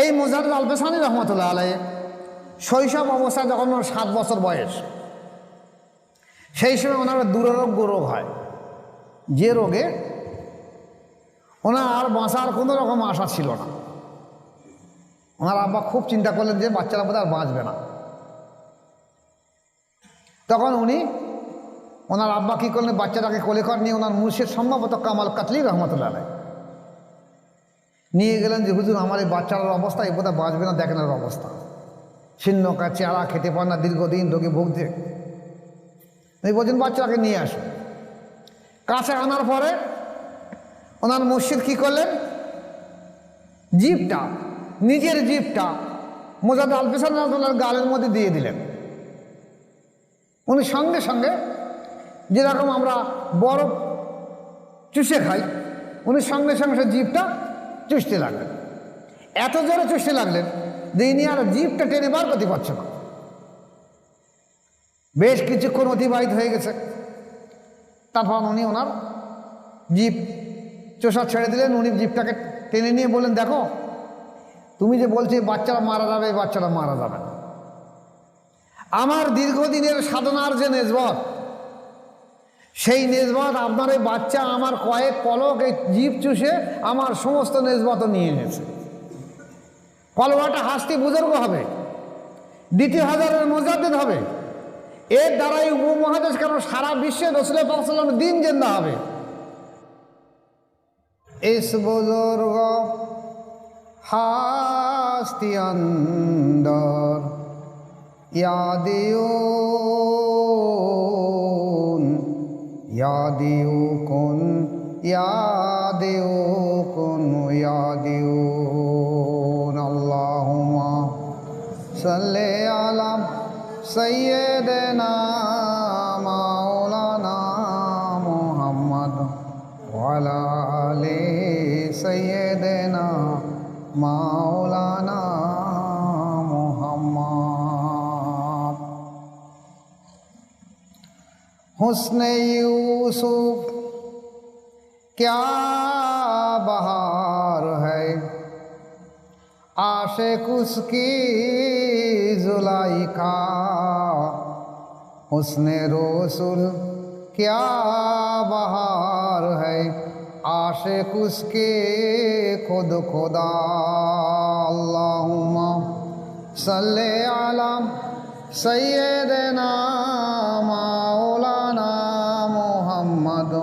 এই মোজাদ্দেদ আল পেশানী রহমতুল্লাহ আলাইহি শৈশব অবস্থায় যখন ওনার 7 বছর বয়স, সেই সময় ওনার দুরারোগ্য রোগ হয়, যে রোগে ওনার আর বাঁচার কোনো রকম আশা ছিল না। ওনার আব্বা খুব চিন্তা করলেন যে বাচ্চারা বোধহয় আর বাঁচবে না। তখন ওনার আব্বা কী করলেন, বাচ্চাটাকে কোলে করে নিয়ে ওনার মুর্শিদ সম্ভবত কামাল কাতলি রহমতুল্লাহ আলাইহি নিয়ে গেলেন যে হুজুর আমার এই বাচ্চাটার অবস্থা এই বোধহয় বাঁচবে না, দেখেন ওর অবস্থা, ছিন্নকা চেহারা, খেতে পারে না, দীর্ঘদিন রোগে ভুগছে। এই বলছেন বাচ্চাটাকে নিয়ে আসুন। কাছে আনার পরে ওনার মুর্শিদ কী করলেন, জিভটা, নিজের জিভটা মোজাদ্দেদ আল পেশানী রহমতুল্লাহর গালের মধ্যে দিয়ে দিলেন। উনি সঙ্গে সঙ্গে যেরকম আমরা বরফ চুষে খাই, উনি সঙ্গে সঙ্গে সে জিভটা চুষতে লাগলেন। এত জোরে চুষতে লাগলেন যে ইনি আর জিভটা টেনে বার করতে পারছে না। বেশ কিছুক্ষণ অতিবাহিত হয়ে গেছে। তারপর উনি ওনার জিভ চোষা ছেড়ে দিলেন। উনি জিভটাকে টেনে নিয়ে বললেন, দেখো তুমি যে বলছো বাচ্চারা মারা যাবে, এই বাচ্চারা মারা যাবে না। আমার দীর্ঘদিনের সাধনার যে নেসবত, সেই নেসবত আপনার এই বাচ্চা আমার কয়েক পলক এই জিভ চুষে আমার সমস্ত নেসবত নিয়ে এনেছে। কলবাটা হাসতি বুজুর্গ হবে, 2000-এর মুজাদ্দেদ হবে। এর দ্বারাই উপমহাদেশ কেন সারা বিশ্বে রাসূল পাক সাল্লাল্লাহু আলাইহি ওয়াসাল্লামের দিন জিন্দা হবে। इस बुजुर्ग हस्ती अंदर यादियों यादियों अल्लाहुम्मा सल्ले अला सय्यिदना मौलाना मुहम्मद वाला आले सय्यिदना मौलाना मुहम्मद। हुस्न यूसुफ क्या बहार है, आशिक उसकी जुलाइका। हुस्न रसूल क्या बहार है, आशिक उसके खुद खुदा। अल्लाहुम्मा सल्ले अला सय्यिदना मौलाना मुहम्मद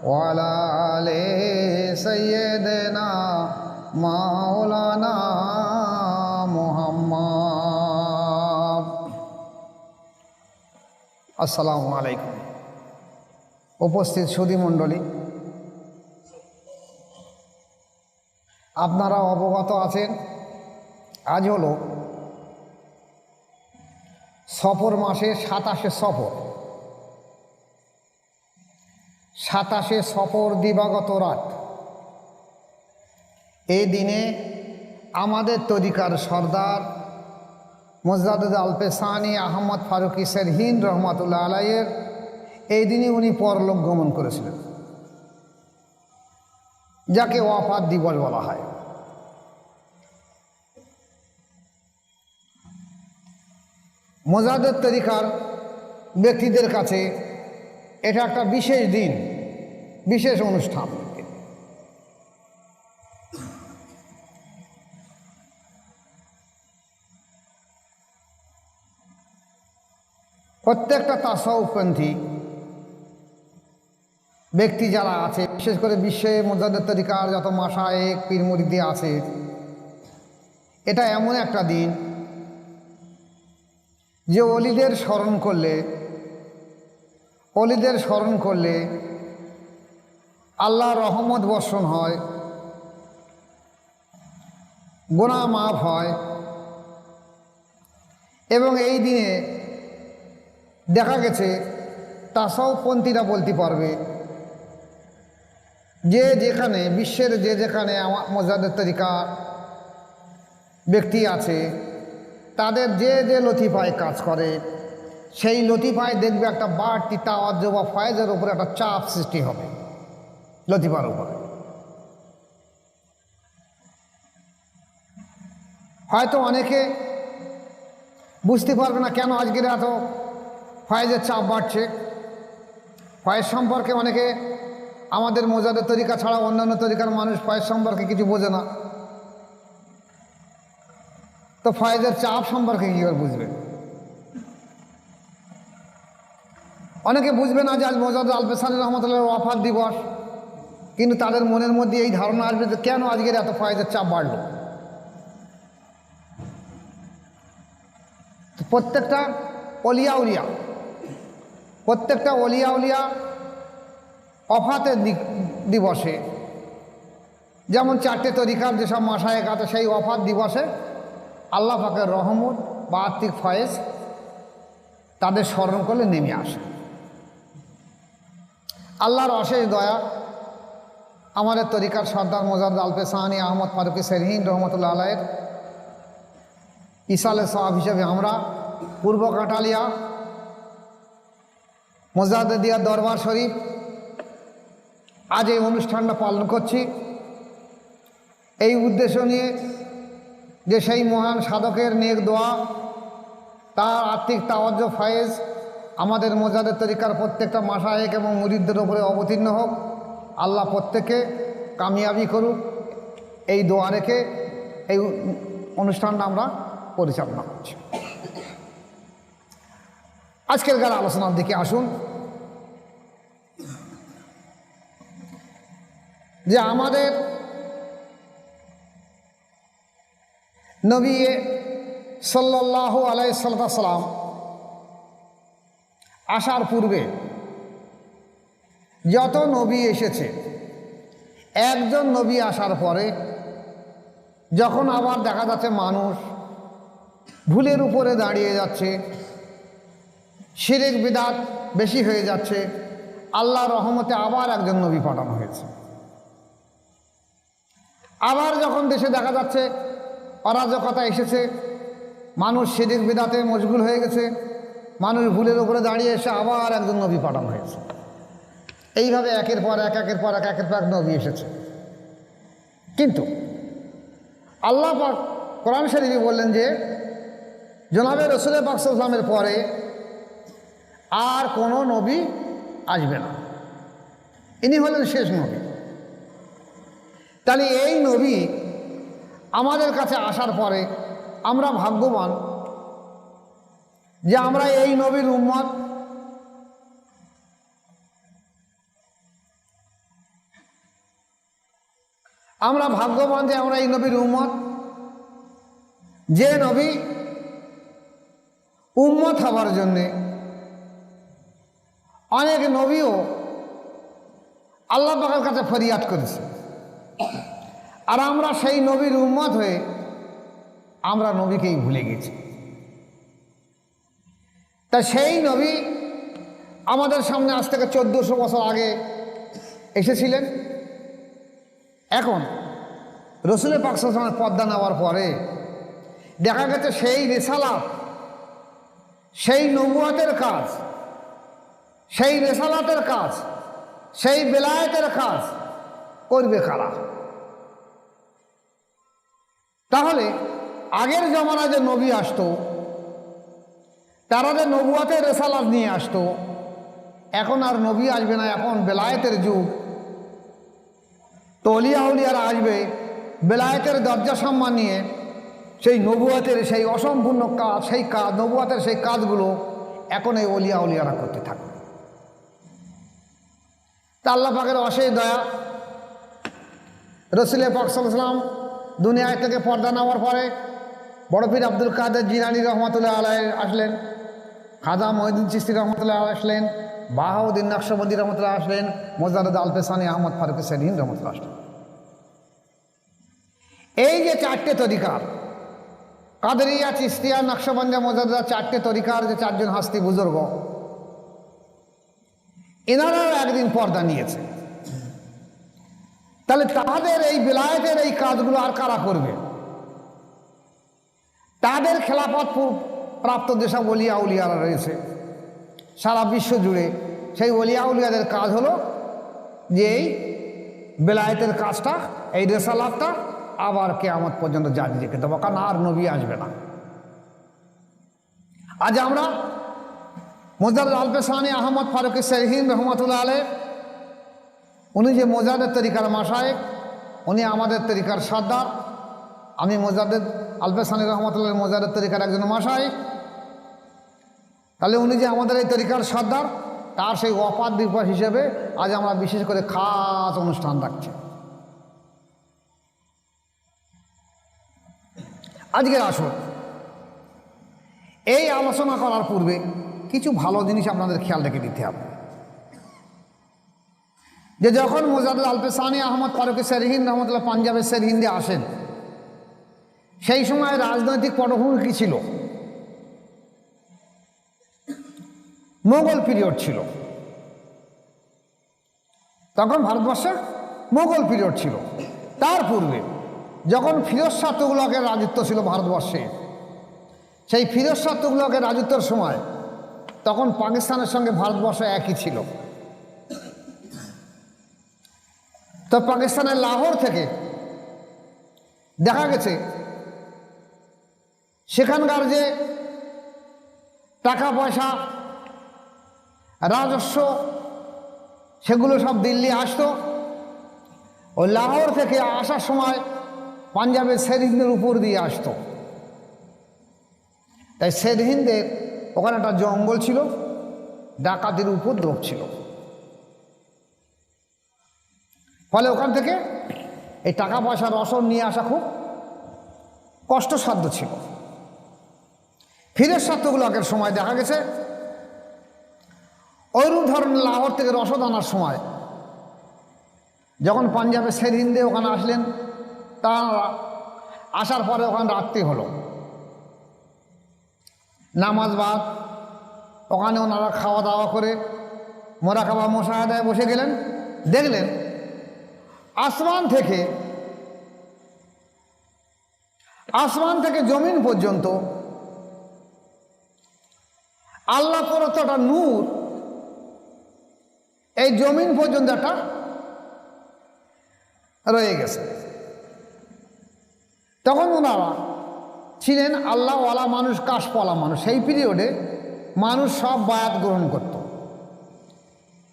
वाला आले सय्यिदना मौलाना मुहम्मद। আসসালামু আলাইকুম। উপস্থিত সুধী মণ্ডলী, আপনারা অবগত আছেন আজ হলো সফর মাসের 27শে সফর। 27শে সফর দিবাগত রাত। এই দিনে আমাদের তরিকার সর্দার মোজাদ্দেদ আল পেশানী আহমদ ফারুকী সেরহিন রহমতুল্লাহ আলাইহির এই দিনে উনি পরলোক গমন করেছিলেন, যাকে ওয়াফাত দিবস বলা হয়। মোজাদ্দেদ তরিকার ব্যক্তিদের কাছে এটা একটা বিশেষ দিন, বিশেষ অনুষ্ঠান। প্রত্যেকটা তাসাউফপন্থী ব্যক্তি যারা আছে, বিশেষ করে বিশ্বে মোজাদ্দেদ তরিকার যত মাশায়েখ পীর মুরিদি আছে, এটা এমন একটা দিন যে অলিদের স্মরণ করলে আল্লাহর রহমত বর্ষণ হয়, গুনাহ মাফ হয়। এবং এই দিনে দেখা গেছে তাসাউফপন্থীরা বলতে পারবে যে যেখানে বিশ্বের যে যেখানে মোজাদ্দেদ তরিকা ব্যক্তি আছে, তাদের যে যে লতিফায় কাজ করে, সেই লতিফায় দেখবে একটা বাড়তি তাওয়াজ্জু বা ফয়েজের উপরে একটা চাপ সৃষ্টি হবে লতিফার উপরে। হয়তো অনেকে বুঝতে পারবে না কেন আজকের এত ফয়েজের চাপ বাড়ছে। ফয়েজ সম্পর্কে অনেকে আমাদের মোজাদের তরিকা ছাড়া অন্যান্য তরিকার মানুষ ফয়েজ সম্পর্কে কিছু বোঝে না। তো ফয়েজের চাপ সম্পর্কে কী করে বুঝবে? অনেকে বুঝবে না যে আজ মোজাদ্দেদ আলপেসানী রহমতুল্লাহ ওয়াফাত দিবস, কিন্তু তাদের মনের মধ্যে এই ধারণা আসবে যে কেন আজকের এত ফয়েজের চাপ বাড়ল। প্রত্যেকটা অলিয়া উলিয়া ওয়াফাতের দিবসে, যেমন 4টে তরিকার যেসব মাসায়েক আছে, সেই ওয়াফাত দিবসে আল্লাহ পাকের রহমত বা আত্মিক ফয়েজ তাদের স্মরণ করলে নেমে আসে। আল্লাহর অশেষ দয়া, আমাদের তরিকার সর্দার মোজাদ্দেদ আলপেসানী আহমদ ফারুকী সেরহিন রহমতুল্লাহ আলাইয়ের ইসালে সাহাব হিসেবে আমরা পূর্ব কাঁঠালিয়া মোজাদ্দেদিয়া দরবার শরীফ আজ এই অনুষ্ঠানটা পালন করছি এই উদ্দেশ্য নিয়ে যে সেই মহান সাধকের নেক দোয়া, তার আত্মিক তাওয়াজ্জু ফয়েজ আমাদের মোজাদ্দেদ তরিকার প্রত্যেকটা মাশায়েখ এবং মুরিদদের উপরে অবতীর্ণ হোক। আল্লাহ প্রত্যেককে কামিয়াবি করুক, এই দোয়া রেখে এই অনুষ্ঠানটা আমরা পরিচালনা করছি। আজকেরকার আলোচনার দিকে আসুন। যে আমাদের নবী সাল্লাল্লাহু আলাইহি সাল্লাম আসার পূর্বে যত নবী এসেছে, একজন নবী আসার পরে যখন আবার দেখা যাচ্ছে মানুষ ভুলের উপরে দাঁড়িয়ে যাচ্ছে, শিরক বিদআত বেশি হয়ে যাচ্ছে, আল্লাহর রহমতে আবার একজন নবী পাঠানো হয়েছে। আবার যখন দেশে দেখা যাচ্ছে অরাজকতা এসেছে, মানুষ শিরক বিদআতে মশগুল হয়ে গেছে, মানুষ ভুলের উপরে দাঁড়িয়ে এসে আবার একজন নবী পাঠানো হয়েছে। এইভাবে একের পর এক নবী এসেছে। কিন্তু আল্লাহ পাক কোরআন শরীফে বললেন যে জনাবে রাসূল পাক সাল্লাল্লাহু আলাইহি ওয়াসাল্লামের পরে আর কোনো নবী আসবে না, ইনি হলেন শেষ নবী। তাহলে এই নবী আমাদের কাছে আসার পরে আমরা ভাগ্যবান যে আমরা এই নবীর উম্মত। আমরা ভাগ্যবান যে আমরা এই নবীর উম্মত, যে নবী উম্মত হবার জন্যে অনেক নবীও আল্লাহ পাকের কাছে ফরিয়াদ করেছে, আর আমরা সেই নবীর উম্মত হয়ে আমরা নবীকেই ভুলে গেছি। তা সেই নবী আমাদের সামনে আজ থেকে 1400 বছর আগে এসেছিলেন। এখন রাসূল পাক সাল্লাল্লাহু আলাইহি ওয়াসাল্লামের পর্দা নেওয়ার পরে দেখা গেছে সেই রিসালাত, সেই নবুয়তের কাজ, সেই রিসালাতের কাজ, সেই বেলায়েতের কাজ করবে কারা? তাহলে আগের জমানায় যে নবী আসতো, তারা যে নবুয়তের রিসালাত নিয়ে আসতো, এখন আর নবী আসবে না, এখন বেলায়েতের যুগ। তো অলিয়া উলিয়ারা আসবে বেলায়েতের দরজা সম্মান নিয়ে, সেই নবুয়তের সেই অসম্পূর্ণ কাজ, সেই কাজ নবুয়তের সেই কাজগুলো এখন এই অলিয়া উলিয়ারা করতে থাকবে। তা আল্লাহ পাকের অশেষ দয়া, রাসূল পাক সাল্লাল্লাহু আলাইহি ওয়াসাল্লাম দুনিয়া থেকে পর্দা নেওয়ার পরে বড় পীর আব্দুল কাদের জিলানী রহমতুল্লাহ আলাইহি আসলেন, খাজা মঈনুদ্দিন চিশতি রহমতুল্লাহ আসলেন, বাহাউদ্দিন নকশবন্দি রহমতুল্লাহ আসলেন, মোজাদ্দেদ আলপেসানী আহমদ ফারুকী সেরহিন রহমতুল্লাহ আসলেন। এই যে 4টে তরিকার, কাদেরিয়া, চিশতিয়া, নকশবন্দিয়া, মোজাদ্দেদা, 4টে তরিকার যে 4জন হাস্তি বুজুর্গ, এনারাও একদিন পর্দা নিয়েছে। তাহলে তাদের এই বেলায়েতের এই কাজগুলো আর কারা করবে? তাদের খেলাফত প্রাপ্ত যেসব ওলিয়া উলিয়ারা রয়েছে সারা বিশ্ব জুড়ে, সেই ওলিয়া উলিয়াদের কাজ হলো যে এই বেলায়েতের কাজটা, এই রেসালাতটা আবার কিয়ামত পর্যন্ত জারি রেখে দেবো, কারণ আর নবী আসবে না। আজ আমরা মোজাদ্দেদ আলপে সানি আহমদ ফারুকী সেরহিন রহমতুল্লাহ আলাইহ, উনি যে মোজাদ্দেদ তরিকার মাশায়েখ, উনি আমাদের তরিকার সর্দার। আমি মোজাদ্দেদ আলপে সানি রহমতুল্লাহ মোজাদ্দেদ তরিকার একজন মাশায়েখ। তাহলে উনি যে আমাদের এই তরিকার সর্দার, তার সেই অপার দিবস হিসেবে আজ আমরা বিশেষ করে খাস অনুষ্ঠান রাখছি। আজকের আসর এই আলোচনা করার পূর্বে কিছু ভালো জিনিস আপনাদের খেয়াল রেখে দিতে হবে, যে যখন মোজাদ্দেদ আলপে সানি আহমদ ফারুকী সেরহিন রহমতুল্লাহ পাঞ্জাবের সেরহিন্দে আসেন, সেই সময় রাজনৈতিক পটভূমি কী ছিল? মোগল পিরিয়ড ছিল। তখন ভারতবর্ষে মোগল পিরিয়ড ছিল। তার পূর্বে যখন ফিরোজ শাহ তুগলকের রাজত্ব ছিল ভারতবর্ষে, সেই ফিরোজ শাহ তুগলকের রাজত্বের সময় তখন পাকিস্তানের সঙ্গে ভারতবর্ষ একই ছিল। তো পাকিস্তানের লাহোর থেকে দেখা গেছে সেখানকার যে টাকা পয়সা রাজস্ব সেগুলো সব দিল্লি আসতো। ওই লাহোর থেকে আসার সময় পাঞ্জাবের সেরহিন্দের উপর দিয়ে আসতো। তাই সেরহিন্দের ওখানে একটা জঙ্গল ছিল, ডাকাতির উপদ্রব ছিল। ফলে ওখান থেকে এই টাকা পয়সার রসদ নিয়ে আসা খুব কষ্টসাধ্য ছিল। ফিরোজ শাহ তুগলকের সময় দেখা গেছে ওইরূপ ধরনের লাহোর থেকে রসদ আনার সময় যখন পাঞ্জাবের সেরহিন্দে ওখানে আসলেন, তারা আসার পরে ওখানে রাত্রি হলো, নামাজ বাদ, ওখানে ওনারা খাওয়া দাওয়া করে মোরাকাবা মুশাহাদায় বসে গেলেন। দেখলেন আসমান থেকে জমিন পর্যন্ত আল্লাহ প্রদত্ত একটা নূর, এই জমিন পর্যন্ত একটা রয়ে গেছে। তখন ওনারা ছিলেন আল্লাহওয়ালা মানুষ, কাশপওয়ালা মানুষ। সেই পিরিয়ডে মানুষ সব বায়াত গ্রহণ করত,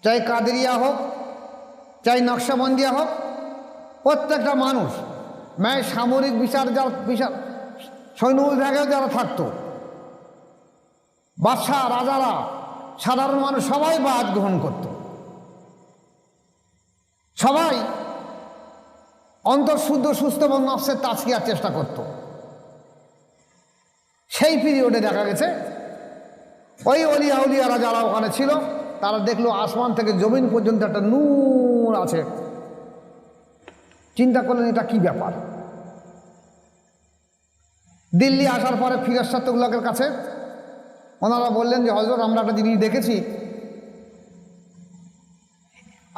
চাই কাদেরিয়া হোক, চাই নকশবন্দিয়া হোক, প্রত্যেকটা মানুষ সামরিক বিচার সৈন্য বিভাগেও যারা থাকতো, বাদশাহ রাজারা, সাধারণ মানুষ সবাই বায়াত গ্রহণ করত। সবাই অন্তঃশুদ্ধ, সুস্থ এবং নফসের তাজকিয়ার চেষ্টা করত। সেই পিরিয়ডে দেখা গেছে ওই অলিয়া উলিয়ারা যারা ওখানে ছিল, তারা দেখলো আসমান থেকে জমিন পর্যন্ত একটা নূর আছে। চিন্তা করলেন এটা কি ব্যাপার। দিল্লি আসার পরে ফিরোজ শাহ তুগলকের কাছে ওনারা বললেন যে হযরত, আমরা একটা জিনিস দেখেছি,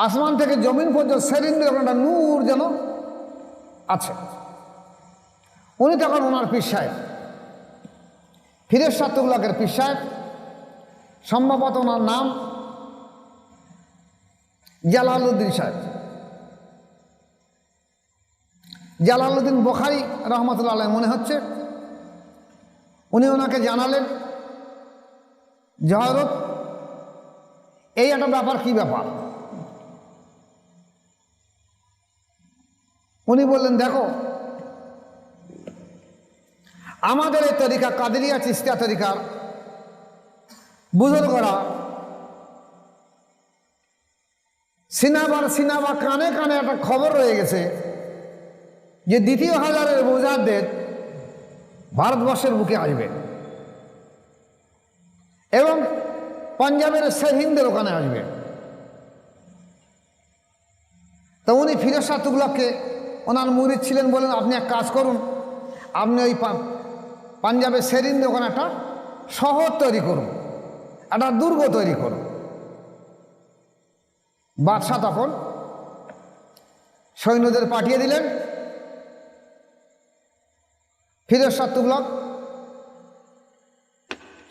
আসমান থেকে জমিন পর্যন্ত সেরহিন্দে একটা নূর যেন আছে। উনি তখন ওনার পীর সাহেব, ফিরোজ শাহ তুগলকের পীর সাহেব, সম্ভবত ওনার নাম জালালউদ্দিন সাহেব, জালালউদ্দিন বুখারী রহমতুল্লাহ আলাইহ মনে হচ্ছে। উনি ওনাকে জানালেন যে হযরত, এই একটা ব্যাপার, কি ব্যাপার? উনি বললেন, দেখো, আমাদের এই তরিকা কাদেরিয়া চিশতিয়া তরিকার বুজুর্গরা সিনাবা কানে কানে একটা খবর রয়ে গেছে যে দ্বিতীয় হাজারের মুজাদ্দেদ ভারতবর্ষের বুকে আসবে এবং পাঞ্জাবের সেরহিন্দের ওখানে আসবে। তো উনি ফিরোজ শাহ তুগলককে, ওনার মুরিদ ছিলেন, বলেন আপনি এক কাজ করুন, আপনি ওই পাঞ্জাবের সেরহিন্দে ওখানে একটা শহর তৈরি করুন, একটা দুর্গ তৈরি করুন। বাদশাহ তখন সৈন্যদের পাঠিয়ে দিলেন। ফিরোজ শাহ তুগলক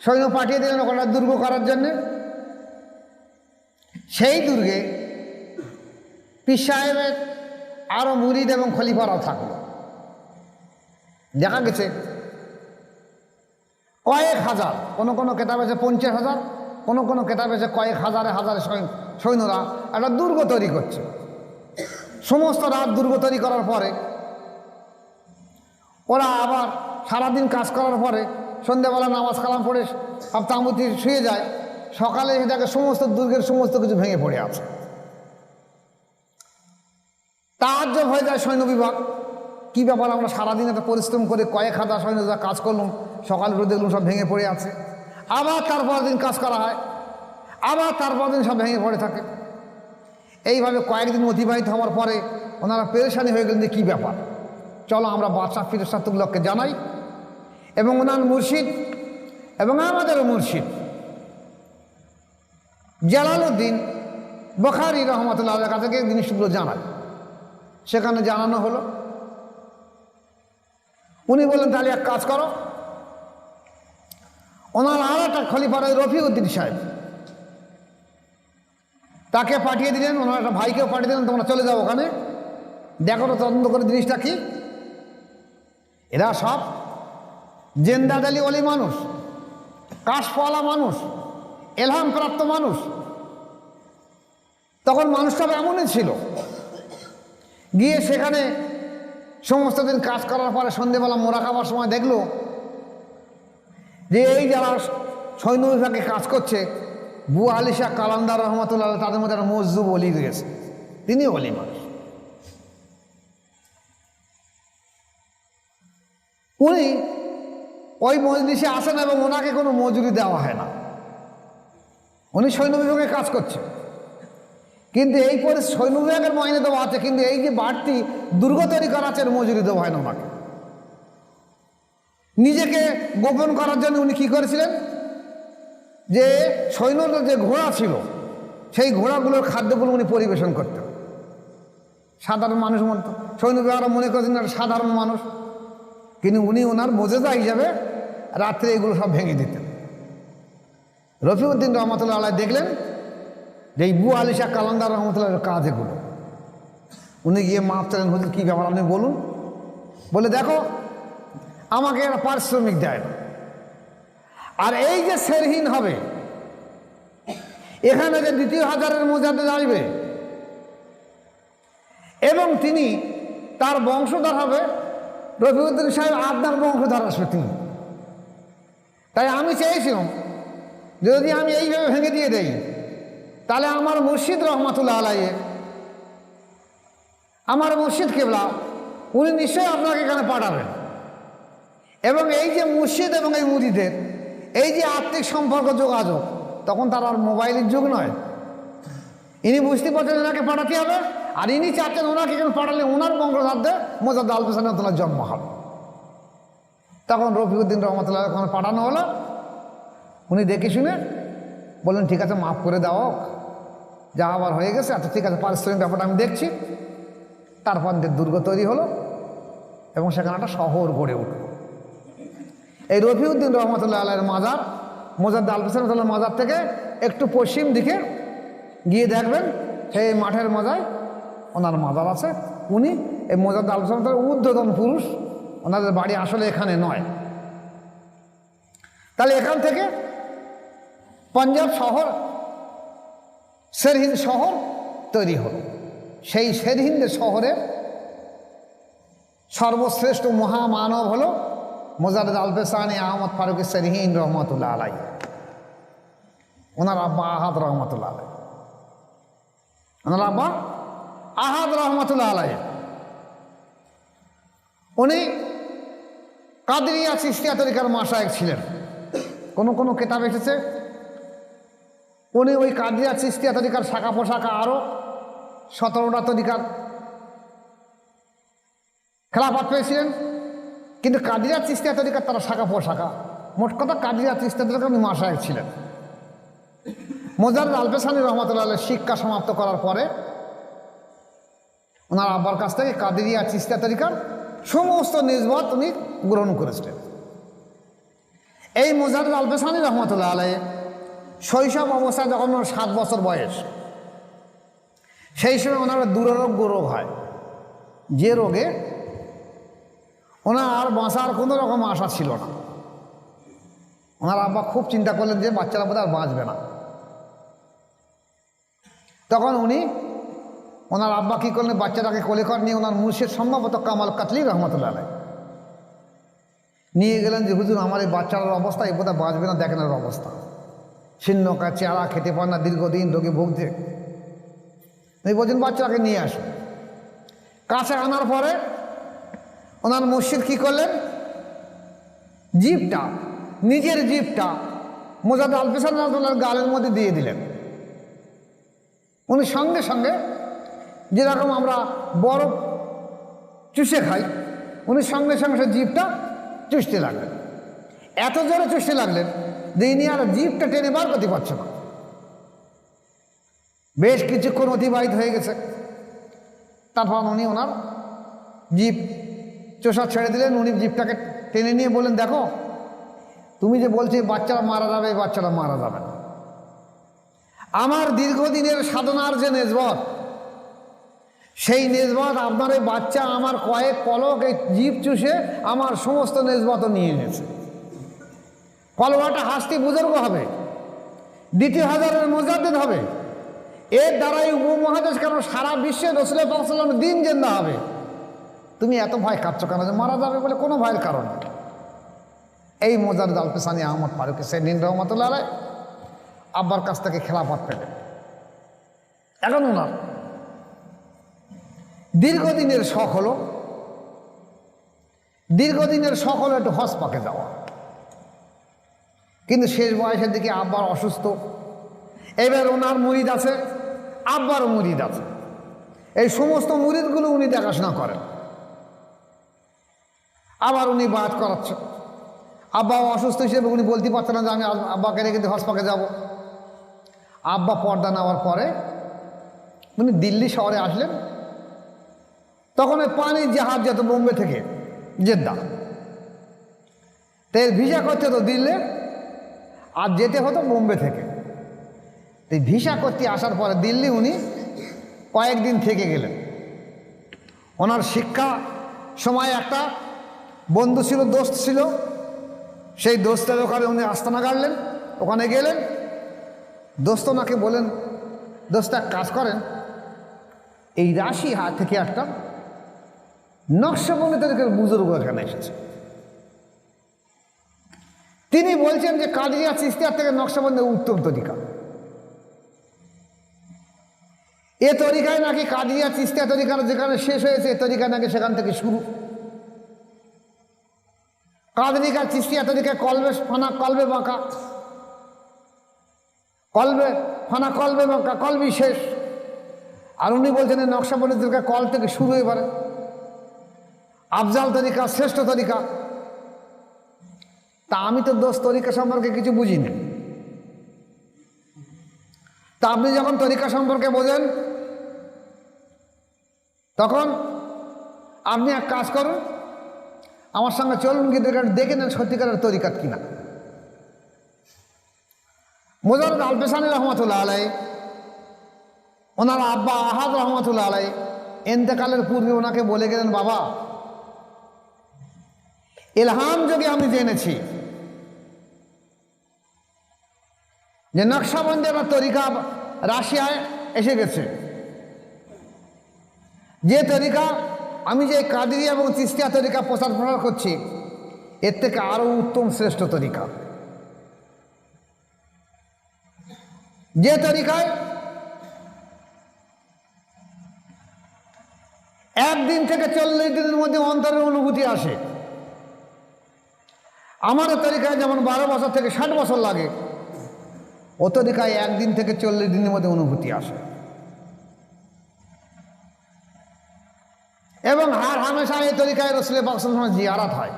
সৈন্য পাঠিয়ে দিলেন ওখানে দুর্গ করার জন্যে। সেই দুর্গে পীর সাহেবের আরও মুরিদ এবং খলিফারাও থাকলো। দেখা গেছে কয়েক হাজার, কোনো কোনো কেতাবে আছে 50,000, কোনো কোনো কেতাবে আছে কয়েক হাজারে হাজারে সৈন্যরা একটা দুর্গ তৈরি করছে। সমস্ত রাত দুর্গ তৈরি করার পরে ওরা আবার সারাদিন কাজ করার পরে সন্ধ্যাবেলা নামাজ কালাম পড়ে সব তাঁবুতে শুয়ে যায়। সকালে এসে দেখে সমস্ত দুর্গের সমস্ত কিছু ভেঙে পড়ে আছে। তাজ্জব হয়ে যায় সৈন্য বিভাগ, কী ব্যাপার, আমরা সারাদিন এত পরিশ্রম করে কয়েক হাজার সৈন্য যা কাজ করলাম, সকালে উঠে দেখলাম সব ভেঙে পড়ে আছে। আবার তারপর দিন কাজ করা হয়, আবার তারপর দিন সব ভেঙে পড়ে থাকে। এইভাবে কয়েকদিন অতিবাহিত হওয়ার পরে ওনারা পেরেশানি হয়ে গেলেন যে কী ব্যাপার, চলো আমরা বাদশাহ ফিরোজ তুগলককে জানাই এবং ওনার মুর্শিদ এবং আমাদেরও মুর্শিদ জালালউদ্দিন বুখারী রহমতুল্লাহর কাছে গিয়ে জিনিসগুলো জানায়। সেখানে জানানো হলো। উনি বললেন তাহলে এক কাজ করো, ওনার আর একটা খলিফার রফিউদ্দিন সাহেব, তাকে পাঠিয়ে দিলেন, ওনার একটা ভাইকেও পাঠিয়ে দিলেন, তোমরা চলে যাও ওখানে, দেখো তো তদন্ত করে জিনিসটা কি। এরা সব জেন্দাদালি ওলি মানুষ, কাশফওয়ালা মানুষ, এলহাম প্রাপ্ত মানুষ। তখন মানুষটা এমনই ছিল। গিয়ে সেখানে সমস্ত দিন কাজ করার পরে সন্ধ্যেবেলা মোরা খাবার সময় দেখলো যে এই যারা সৈন্য বিভাগে কাজ করছে, বু আলী শাহ কালান্দার রহমতুল্লাহ, তাদের মধ্যে একটা মজজুব অলি গেছে, তিনি অলি মানুষ। উনি ওই মজলিসে আসেন এবং ওনাকে কোনো মজুরি দেওয়া হয় না। উনি সৈন্য বিভাগে কাজ করছে, কিন্তু এই পরে সৈন্য বিভাগের মাইনে দেওয়া আছে, কিন্তু এই যে বাড়তি দুর্গ তৈরি করা আছে মজুরি দেওয়া হয় না ওনাকে। নিজেকে গোপন করার জন্য উনি কি করেছিলেন, যে সৈন্যদের যে ঘোড়া ছিল সেই ঘোড়াগুলোর খাদ্যগুলো উনি পরিবেশন করতেন। সাধারণ মানুষ মতো সৈন্য বিভাগরা মনে করেছেন একটা সাধারণ মানুষ, কিন্তু উনি ওনার মোজেজা হিসাবে রাত্রে এগুলো সব ভেঙে দিতেন। রফিউদ্দিন রহমতুল্লাহ আলাইহি দেখলেন যে এই বু আলী শাহ কালান্দার রহমতুল্লাহের কাজ এগুলো। উনি গিয়ে মাপ চাইলেন, হুজুর কী ব্যাপার আপনি বলুন। বলে দেখো আমাকে একটা পারিশ্রমিক দেয় না, আর এই যে সেরহীন হবে এখানে যে 2,000 মুজাদ্দিদ আসবে এবং তিনি তার বংশধর হবে, রফিউদ্দিন সাহেব আপনার বংশধর আসবে তিনি। তাই আমি চেয়েছিলাম যদি আমি এইভাবে ভেঙে দিয়ে দেই তাহলে আমার মুর্শিদ রহমতুল্লাহ আলাইহি, আমার মুর্শিদ কেবলা, উনি নিশ্চয়ই আপনাকে এখানে পাঠাবেন। এবং এই যে মুর্শিদ এবং এই মুরিদের এই যে আত্মিক সম্পর্ক যোগাযোগ, তখন তার আর মোবাইলের যুগ নয়। ইনি বুঝতে পারছেন ওনাকে পাঠাতে হবে, আর ইনি চাচ্ছেন ওনাকে এখানে পাঠালে ওনার বংশধরদের মোজাদ্দেদ আল হোসেন রহমতুল্লাহ জন্ম হবে। তখন রফিউদ্দিন রহমতুল্লাহ ওখানে পাঠানো হলো। উনি দেখে শুনে বললেন ঠিক আছে মাফ করে দাও, যা আবার হয়ে গেছে, আচ্ছা ঠিক আছে পারিশ্রমিক ব্যাপারটা আমি দেখছি। তারপর দুর্গ তৈরি হলো এবং সেখানে একটা শহর গড়ে উঠল। এই রফিউদ্দিন রহমতুল্লাহ আলাইহির মাজার মোজাদ্দেদ আল হোসেন রহমতুল্লাহ মাজার থেকে একটু পশ্চিম দিকে গিয়ে দেখবেন সেই মাঠের মাজায় ওনার মাজার আছে। উনি এই মোজাদ্দেদ আল হোসেন ঊর্ধ্বতন পুরুষ, ওনাদের বাড়ি আসলে এখানে নয়। তাহলে এখান থেকে পাঞ্জাব শহর সেরহিন্দ শহর তৈরি হল। সেই সেরহিন্দ শহরের সর্বশ্রেষ্ঠ মহামানব হল মোজাদ্দেদ আল পেশানি আহমদ ফারুক সেরহিন্দ রহমতুল্লাহ আলাইহি। ওনার আব্বা আহাদ রহমতুল্লাহ আলাইহি, ওনার আব্বা আহাদ রহমতুল্লাহ আলাইহি। উনি কাদরিয়া চিশতিয়া তরিকার মাশায়েখ ছিলেন। কোনো কোনো কিতাব এসেছে উনি ওই কাদরিয়া চিশতিয়া তরিকার শাখা পোশাখা আরও 17টা তরিকার খেলাফত পেয়েছিলেন, কিন্তু কাদরিয়া চিশতিয়া তরিকার তারা শাখা পোশাখা, মোট কথা কাদরিয়া চিশতিয়া তরিকার উনি মাশায়েখ ছিলেন। মোজাদ্দেদ আল পেশানি রহমতুল্লাহ আলাইহি শিক্ষা সমাপ্ত করার পরে ওনার আব্বার কাছ থেকে কাদরিয়া চিশতিয়া তরিকার সমস্ত নিসবত উনি গ্রহণ করেছিলেন। এই মোজাদ্দেদ আল পেশানি রহমতুল্লাহ আলাইহি শৈশব অবস্থায় যখন ওনার 7 বছর বয়স, সেই সময় ওনার দুরারোগ্য রোগ হয়, যে রোগে ওনার আর বাঁচার কোনো রকম আশা ছিল না। ওনার আব্বা খুব চিন্তা করলেন যে বাচ্চারা বোধহয় আর বাঁচবে না। তখন ওনার আব্বা কী করলেন, বাচ্চাটাকে কোলে করে নিয়ে ওনার মুর্শিদ সম্ভবত কামাল কাতলি রহমতুল্লাহ আলাইহি নিয়ে গেলেন যে হুজুর আমার এই বাচ্চার অবস্থা, এই বোধহয় বাঁচবে না, দেখেন ওর অবস্থা, ছিন্নকা চেহারা, খেতে পান না, দীর্ঘদিন রোগে ভুগছে। এই বলছেন বাচ্চাটাকে নিয়ে আসুন। কাছে আনার পরে ওনার মুর্শিদ কী করলেন, জিভটা, নিজের জিভটা মোজাদ আল পেশান রাহমাতুল্লাহর গালের মধ্যে দিয়ে দিলেন। উনি সঙ্গে সঙ্গে যেরকম আমরা বরফ চুষে খাই, উনি সঙ্গে সঙ্গে সে জিভটা চুষতে লাগলেন। এত জোরে চুষতে লাগলেন যে ইনি আর জিভটা টেনে বার করতে পারছে না। বেশ কিছুক্ষণ অতিবাহিত হয়ে গেছে। তারপর উনি ওনার জিভ চোষা ছেড়ে দিলেন। উনি জিভটাকে টেনে নিয়ে বললেন, দেখো তুমি যে বলছো বাচ্চারা মারা যাবে, এই বাচ্চারা মারা যাবে না। আমার দীর্ঘদিনের সাধনার যে নেসবত, সেই নেসবত আপনার এই বাচ্চা আমার কয়েক পলক এই জিভ চুষে আমার সমস্ত নেসবত নিয়ে গেছে। কলমাটা হাসতি বুজুর্গ হবে, দ্বিতীয় হাজারের মুজাদ্দিদ হবে, এর দ্বারাই উপমহাদেশ কেন সারা বিশ্বে রাসূলুল্লাহ সাল্লাল্লাহু আলাইহি ওয়াসাল্লামের দিন জিন্দা হবে। তুমি এত ভয় কাঁদছো কেন যে মারা যাবে বলে? কোনো ভয়ের কারণ নেই। এই মোজাদ্দিদ আল পেশানি আহমদ ফারুকী সেদিন রহমতুল্লাহ আলাইহি আব্বার কাছ থেকে খেলাফত পেলেন। এখন ওনার দীর্ঘদিনের শখ হলো একটু হজ পাকে যাওয়া। কিন্তু শেষ বয়সের দিকে আব্বার অসুস্থ, এবার ওনার মুরিদ আছে, আব্বারও মুরিদ আছে, এই সমস্ত মুরিদগুলো উনি দেখাশোনা করেন। আবার উনি বায়াত করাচ্ছেন। আব্বা অসুস্থ হিসেবে উনি বলতে পারছেন না যে আমি আব্বাকে রেখে হজ পাকে যাব। আব্বা পর্দা নেওয়ার পরে উনি দিল্লি শহরে আসলেন। তখন ওই পানির জাহাজ যেত বোম্বে থেকে জেদ্দা, তাই ভিসা করতে হতো দিল্লি, আর যেতে হতো বোম্বে থেকে। এই ভিসা করতে আসার পরে দিল্লি উনি কয়েকদিন থেকে গেলেন। ওনার শিক্ষা সময় একটা বন্ধু ছিল, দোস্ত ছিল, সেই দোস্তের ওখানে উনি আস্তানা গাড়লেন। ওখানে গেলেন, দোস্ত ওনাকে বলেন, দোস্ত এক কাজ করেন, এই রাশিয়া থেকে একটা নকশবন্দি তরিকার বুজুর্গ এখানে এসেছে। তিনি বলছেন যে কাদিরিয়া চিশতিয়া থেকে নকশবন্দি উত্তম তরিকা। এ তরিকায় নাকি কাদিরিয়া চিশতিয়া তরিকার যেখানে শেষ হয়েছে, এ তরিকা নাকি সেখান থেকে শুরু। কাদিরিয়া চিশতিয়া তরিকায় কলবে ফানা কলবে বাঁকা, কলবে ফানা কলবে বাঁকা, কলবি শেষ। আর উনি বলছেন এই নকশবন্দি তরিকা কল থেকে শুরু হয়ে পারে, আফজাল তরিকা, শ্রেষ্ঠ তরিকা। তা আমি তো দোস্ত তরিকা সম্পর্কে কিছু বুঝিনি। তা আপনি যখন তরিকা সম্পর্কে বোঝেন, তখন আপনি এক কাজ করুন, আমার সঙ্গে চলুন, কিন্তু এটা দেখে নেন সত্যিকারের তরিকাত কিনা। মোজাদ্দিদ আল পেশানি রহমতুল্লাহ আলাইহি, ওনার আব্বা আহাদ রহমতুল্লাহ আলাইহি ইন্তেকালের পূর্বে ওনাকে বলে গেলেন, বাবা ইলহাম যোগে আমি জেনেছি যে নকশবন্দি বা তরিকা রাশিয়ায় এসে গেছে। যে তরিকা আমি যে কাদিরিয়া এবং চিশতিয়া তরিকা প্রচার করছি, এর থেকে আরো উত্তম শ্রেষ্ঠ তরিকা, যে তরিকায় একদিন থেকে 40 দিনের মধ্যে অন্তরের অনুভূতি আসে। আমাদের তরিকায় যেমন 12 বছর থেকে 60 বছর লাগে, ও তরিকায় একদিন থেকে 40 দিনের মধ্যে অনুভূতি আসে। এবং হার হামেশা এই তরিকায় রাসূলুল্লাহ পাক সাল্লাল্লাহু আলাইহি ওয়াসাল্লাম জিয়ারত হয়।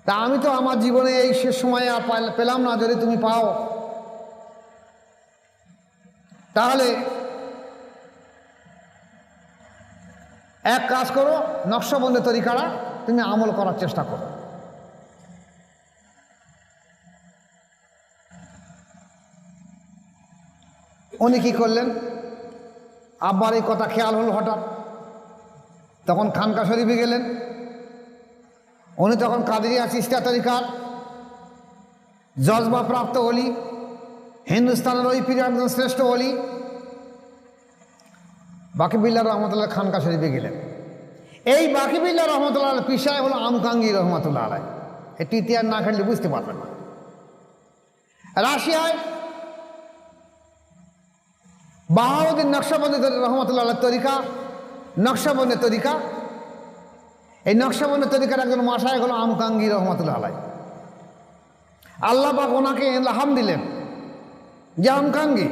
তা আমি তো আমার জীবনে এই শেষ সময়ে আর পেলাম না, যদি তুমি পাও তাহলে এক কাজ করো, নকশবন্দি তরিকাটা তুমি আমল করার চেষ্টা করো। উনি কি করলেন, আব্বার এই কথা খেয়াল হলো হঠাৎ। তখন খানকা শরীফে গেলেন। উনি তখন কাদেরিয়া চিশতিয়া তরিকার জজবা প্রাপ্ত অলি, হিন্দুস্তানের ওই পীরের একজন শ্রেষ্ঠ অলি বাকিবিল্লাহ রহমতুল্লাহ খানকা শরীফে গেলেন। এই বাকিবিল্লাহ রহমতুল্লাহ পিসায় হলো আমকাঙ্গি রহমতুল্লাহ আলাই। এটি ইতিহাস না খেললে বুঝতে পারবেন না। রাশিয়ায় বাহাউদ্দিন নকশবন্দি রহমতুল্লাহ তরিকা, নকশবন্দি তরিকা, এই নকশবন্দি তরিকার একজন মাসায়েখ হলো আমকাঙ্গি রহমতুল্লাহ আলাই। আল্লাহ পাক ওনাকে ইলহাম দিলেন যে আমকাঙ্গি,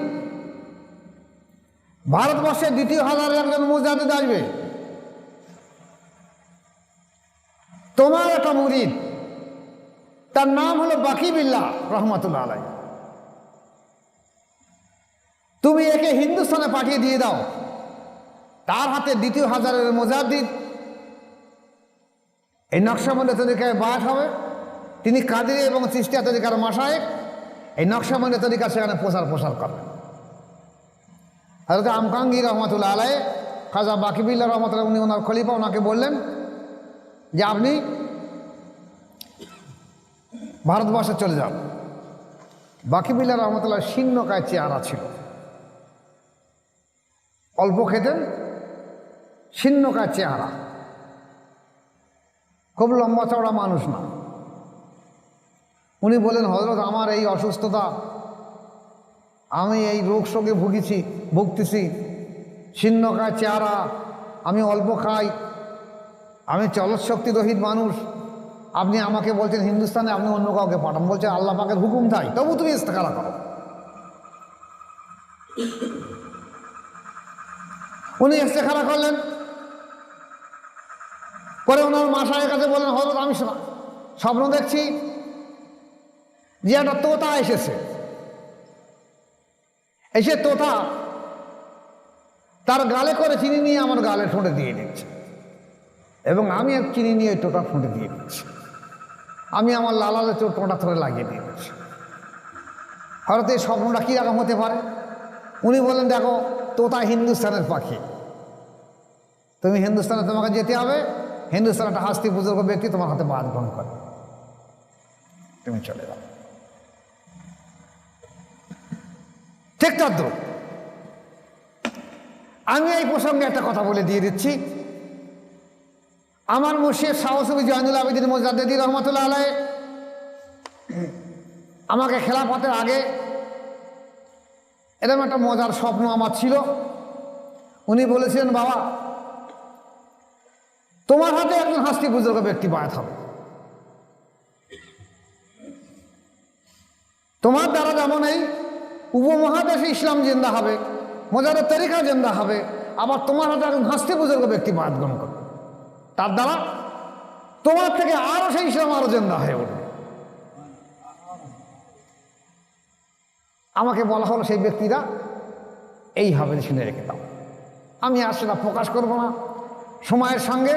ভারতবর্ষের দ্বিতীয় হাজারের একজন মুজাদ্দিদ আসবে, তোমার একটা মুরিদ, তার নাম হলো বাকিবিল্লাহ রহমতুল্লাহ আলাই। তুমি একে হিন্দুস্তানে পাঠিয়ে দিয়ে দাও, তার হাতে দ্বিতীয় হাজারের মুজাদ্দিদ এই নকশবন্দি তরিকায় বাস হবে। তিনি কাদেরিয়া এবং চিশতিয়া তরিকার মাশায়েখ, এই নকশবন্দি তরিকা সেখানে প্রসার করবেন। হযরত আমকাঙ্গি রহমতুল্লাহ আলাই খাজা বাকিবিল্লাহ রহমতুল্লাহ, উনি ওনার খলিফা, ওনাকে বললেন যে আপনি ভারতবর্ষে চলে যান। বাকিবিল্লাহ রহমতুল্লাহ শীর্ণকায় চেহারা ছিল, অল্প খেতেন, শীর্ণকায় চেহারা, খুব লম্বা চওড়া মানুষ না। উনি বলেন, হযরত আমার এই অসুস্থতা, আমি এই রোগ শোকে ভুগতেছি, শীর্ণকায় চেহারা, আমি অল্প খাই, আমি চলৎশক্তি রহিত মানুষ, আপনি আমাকে বলছেন হিন্দুস্তানে আপনি অন্য কাউকে পাঠান। বলছে আল্লাহ পাকের হুকুম তাই, তবু তুমি ইস্তেখারা করো। উনি ইস্তেখারা করলেন, পরে ওনার মাশায়েখের কাছে বললেন, হযরত আমি স্বপ্ন দেখছি যে একটা তোতা এসেছে, এসে তোতা তার গালে করে চিনি নিয়ে আমার গালে ঠোঁটে দিয়ে দিচ্ছে, এবং আমি এক চিনি নিয়ে ওই টোটা ঠোঁটে দিয়ে দিচ্ছি, আমি আমার লালালে টোটা ধরে লাগিয়ে দিয়ে দিচ্ছি। হয়তো এই স্বপ্নটা কীরকম হতে পারে? উনি বললেন, দেখো তোতা হিন্দুস্তানের পাখি, তুমি হিন্দুস্তানে তোমাকে যেতে হবে, হিন্দুস্তানে একটা হাস্তি বুজুর্গ ব্যক্তি তোমার হাতে বাদ গ্রহণ করে, তুমি চলে যাও। ঠিক তদ্র আমি এই প্রসঙ্গে একটা কথা বলে দিয়ে দিচ্ছি। আমার মুর্শিদ শাহ সুফি জয়নুল আবেদিন মুজাদ্দিদি রহমতুল্লাহ আলাই আমাকে খেলাফতের আগে এরকম একটা মজার স্বপ্ন আমার ছিল। উনি বলেছিলেন, বাবা তোমার হাতে একজন হাস্তি বুজুর্গ ব্যক্তি বায়াত হবে, তোমার দ্বারা যেমন এই উপমহাদেশে ইসলাম জিন্দা হবে, মজারের তরিকা জিন্দা হবে, আবার তোমার হাতে একজন হাস্তি বুজুর্গ ব্যক্তি বায়াত গ্রহণ করবে, তার দ্বারা তোমার থেকে আরো সেই ইসলাম আরো জিন্দা হয়ে উঠবে। আমাকে বলা হলো সেই ব্যক্তিরা এইভাবে শুনে রেখে দাও। আমি আর সেটা প্রকাশ করবো না, সময়ের সঙ্গে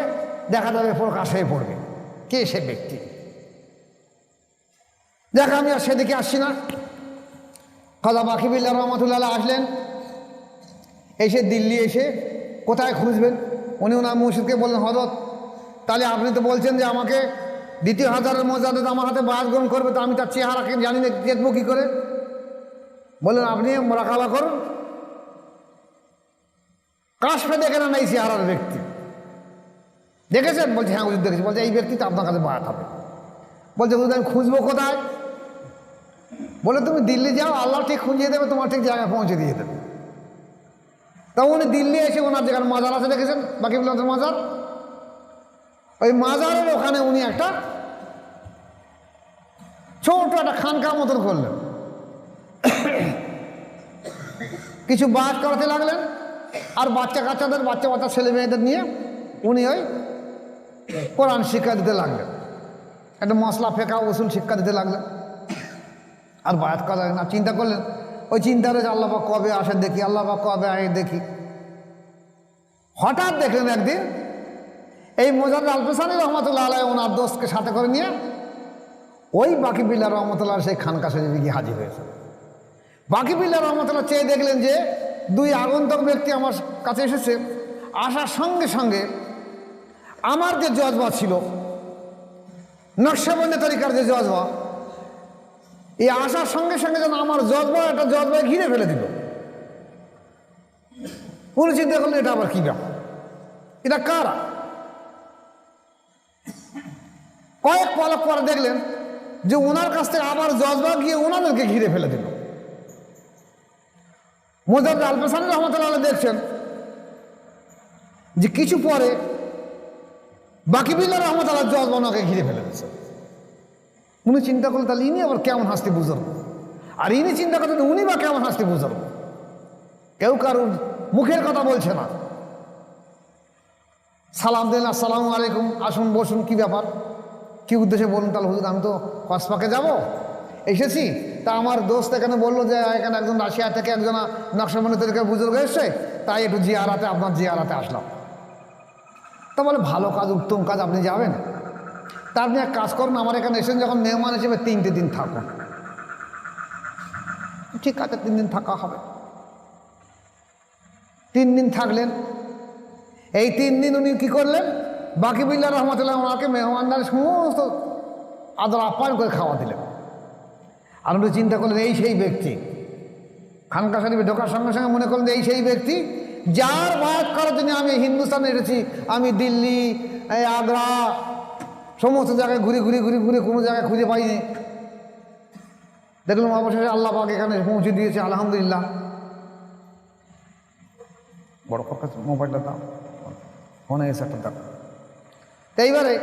দেখা যাবে প্রকাশ হয়ে পড়বে কে সে ব্যক্তি। দেখা আমি আর সেদিকে আসছি না। খাজা বাকিবিল্লাহ রহমতুল্লাহ আসলেন, এসে দিল্লি এসে কোথায় খুঁজবেন? উনি ওনার মুর্শিদকে বললেন, হযরত তাহলে আপনি তো বলছেন যে আমাকে দ্বিতীয় হাজারের মুজাদ্দিদ আমার হাতে বায়াত গ্রহণ করবে, তো আমি তার চেহারাকে জানি না, দেখবো কী করে? বললেন, আপনি মোরাকাবা করুন, কাশফে দেখে না এই চেহারার ব্যক্তি দেখেছেন? বলছে হ্যাঁ হুজুর দেখেছি। বলছে এই ব্যক্তি তো আপনার কাছে বায়াত হবে। বলছে হুজুর আমি খুঁজবো কোথায়? বলে তুমি দিল্লি যাও, আল্লাহ ঠিক খুঁজিয়ে দেবে, তোমার ঠিক জায়গায় পৌঁছে দিয়ে দেবে। তা উনি দিল্লি এসে ওনার যেখানে মাজার আছে দেখেছেন, বাকিবিল্লাহর মাজার, ওই মাজারের ওখানে উনি একটা ছোট একটা খানকা মতন করলেন, কিছু বায়াত করাতে লাগলেন, আর বাচ্চাদের বাচ্চা ছেলে মেয়েদের নিয়ে উনি ওই কোরআন শিক্ষা দিতে লাগলেন, একটা মশলা ফেঁকা উসুল শিক্ষা দিতে লাগলেন, আর বায়াত করা লাগলেন। আর চিন্তা করলেন, ওই চিন্তা রয়েছে আল্লাহ পাক কবে আসে দেখি, আল্লাহ পাক কবে আসে দেখি। হঠাৎ দেখলেন একদিন এই মোজাদ্দেদ আলফেসানি রহমতুল্লাহ আলাই ওনার দোস্তকে সাথে করে নিয়ে ওই বাকিবিল্লাহ রহমতুল্লাহ সেই খানকা শরীফে গিয়ে হাজির হয়েছে। বাকিবিল্লাহ রহমতুল্লাহ চেয়ে দেখলেন যে দুই আগন্তক ব্যক্তি আমার কাছে এসেছে, আসার সঙ্গে সঙ্গে আমার যে জজবা ছিল, নকশবন্দি তরিকার যে জজবা, এই আসার সঙ্গে সঙ্গে যেন আমার জজবা একটা জজবায় ঘিরে ফেলে দিল। উনি চিন্তা করলেন এটা আবার কি ব্যাপার, এটা কারা? কয়েক পলক পরে দেখলেন যে ওনার কাছ থেকে আবার জজবা গিয়ে ওনাদেরকে ঘিরে ফেলে দিল। মোজাদ্দেদ আল পেশানি রহমতুল্লাহ দেখছেন যে কিছু পরে বাকিবিল্লাহ রহমতুল্লাহ জজবা ওনাকে ঘিরে ফেলে দিচ্ছে। উনি চিন্তা করলেন তাহলে ইনি আবার কেমন হাসতে বুঝার, আর ইনি চিন্তা করতেন উনি বা কেমন হাসতে বুঝার। কেউ কারুর মুখের কথা বলছে না। সালাম দিলেন, আসসালামু আলাইকুম, আসুন বসুন, কি ব্যাপার, কি উদ্দেশ্যে বলুন? তাহলে হুজুর আমি তো কসবাকে যাব এসেছি, তা আমার দোস্ত এখানে বললো যে এখানে একজন রাশিয়া থেকে একজন নকশবন্দি তরিকার বুজুর্গ এসছে, তাই একটু জিয়ারাতে আপনার জিয়ারাতে আসলাম। তা বলে ভালো কাজ, উত্তম কাজ, আপনি যাবেন? তা আপনি এক কাজ করুন, আমার এখানে এসেছেন যখন মেহমান হিসেবে 3টে দিন থাকুন। ঠিক আছে, 3 দিন থাকা হবে। 3 দিন থাকলেন। এই 3 দিন উনি কি করলেন, বাকিবিল্লাহ রহমতুল্লাহ ওনাকে মেহমানদার সমস্ত আদর আপ্যায়ন করে খাওয়া দিলেন। আর উনি চিন্তা করলেন এই সেই ব্যক্তি, খানকা শরীফে ঢোকার সঙ্গে সঙ্গে মনে করলেন এই সেই ব্যক্তি যার বায়াত করার জন্য আমি হিন্দুস্তানে এসেছি। আমি দিল্লি, আগ্রা, সমস্ত জায়গায় ঘুরে ঘুরে ঘুরে ঘুরে কোনো জায়গায় খুঁজে পাইনি। দেখলাম অবশেষে আল্লাহ পাক এখানে পৌঁছে দিয়েছে, আলহামদুলিল্লাহ। বড় কাছে মোবাইলটা দাও, ফোনে এসে একটা দাও। এইবারে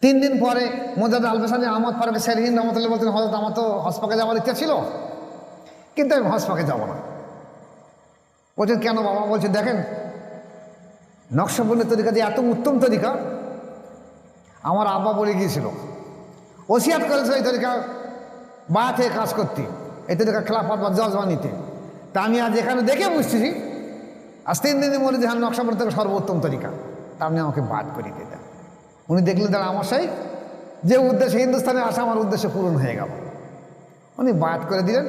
3 দিন পরে মোজাদ্দেদ আল পেশানি আহমদ ফারুক সেরহিন রহমতুল্লাহ বলতেন, হযরত আমার তো হজপাকে যাওয়ার ইচ্ছা ছিল, কিন্তু আমি হজপাকে যাব না। বলছেন কেন বাবা? বলছে দেখেন, নকশবন্দি তরিকা যে এত উত্তম তরিকা, আমার আব্বা বলে গিয়েছিল, ওসিয়াত করেছিল এই তরিকা বায়াত হয়ে কাজ করতে, এই তরিকা খেলাফত বা জজবা নিতে। তা আমি আজ এখানে দেখে বুঝতেছি, আজ 3 দিনে বলে যে হ্যাঁ নকশবন্দি তরিকা সর্বোত্তম তরিকা, তা আপনি আমাকে বাদ করিয়ে দিতেন। উনি দেখলেন তারা আমার সেই যে উদ্দেশ্যে হিন্দুস্তানে আসা, আমার উদ্দেশ্য পূরণ হয়ে গেল। উনি বায়াত করে দিলেন।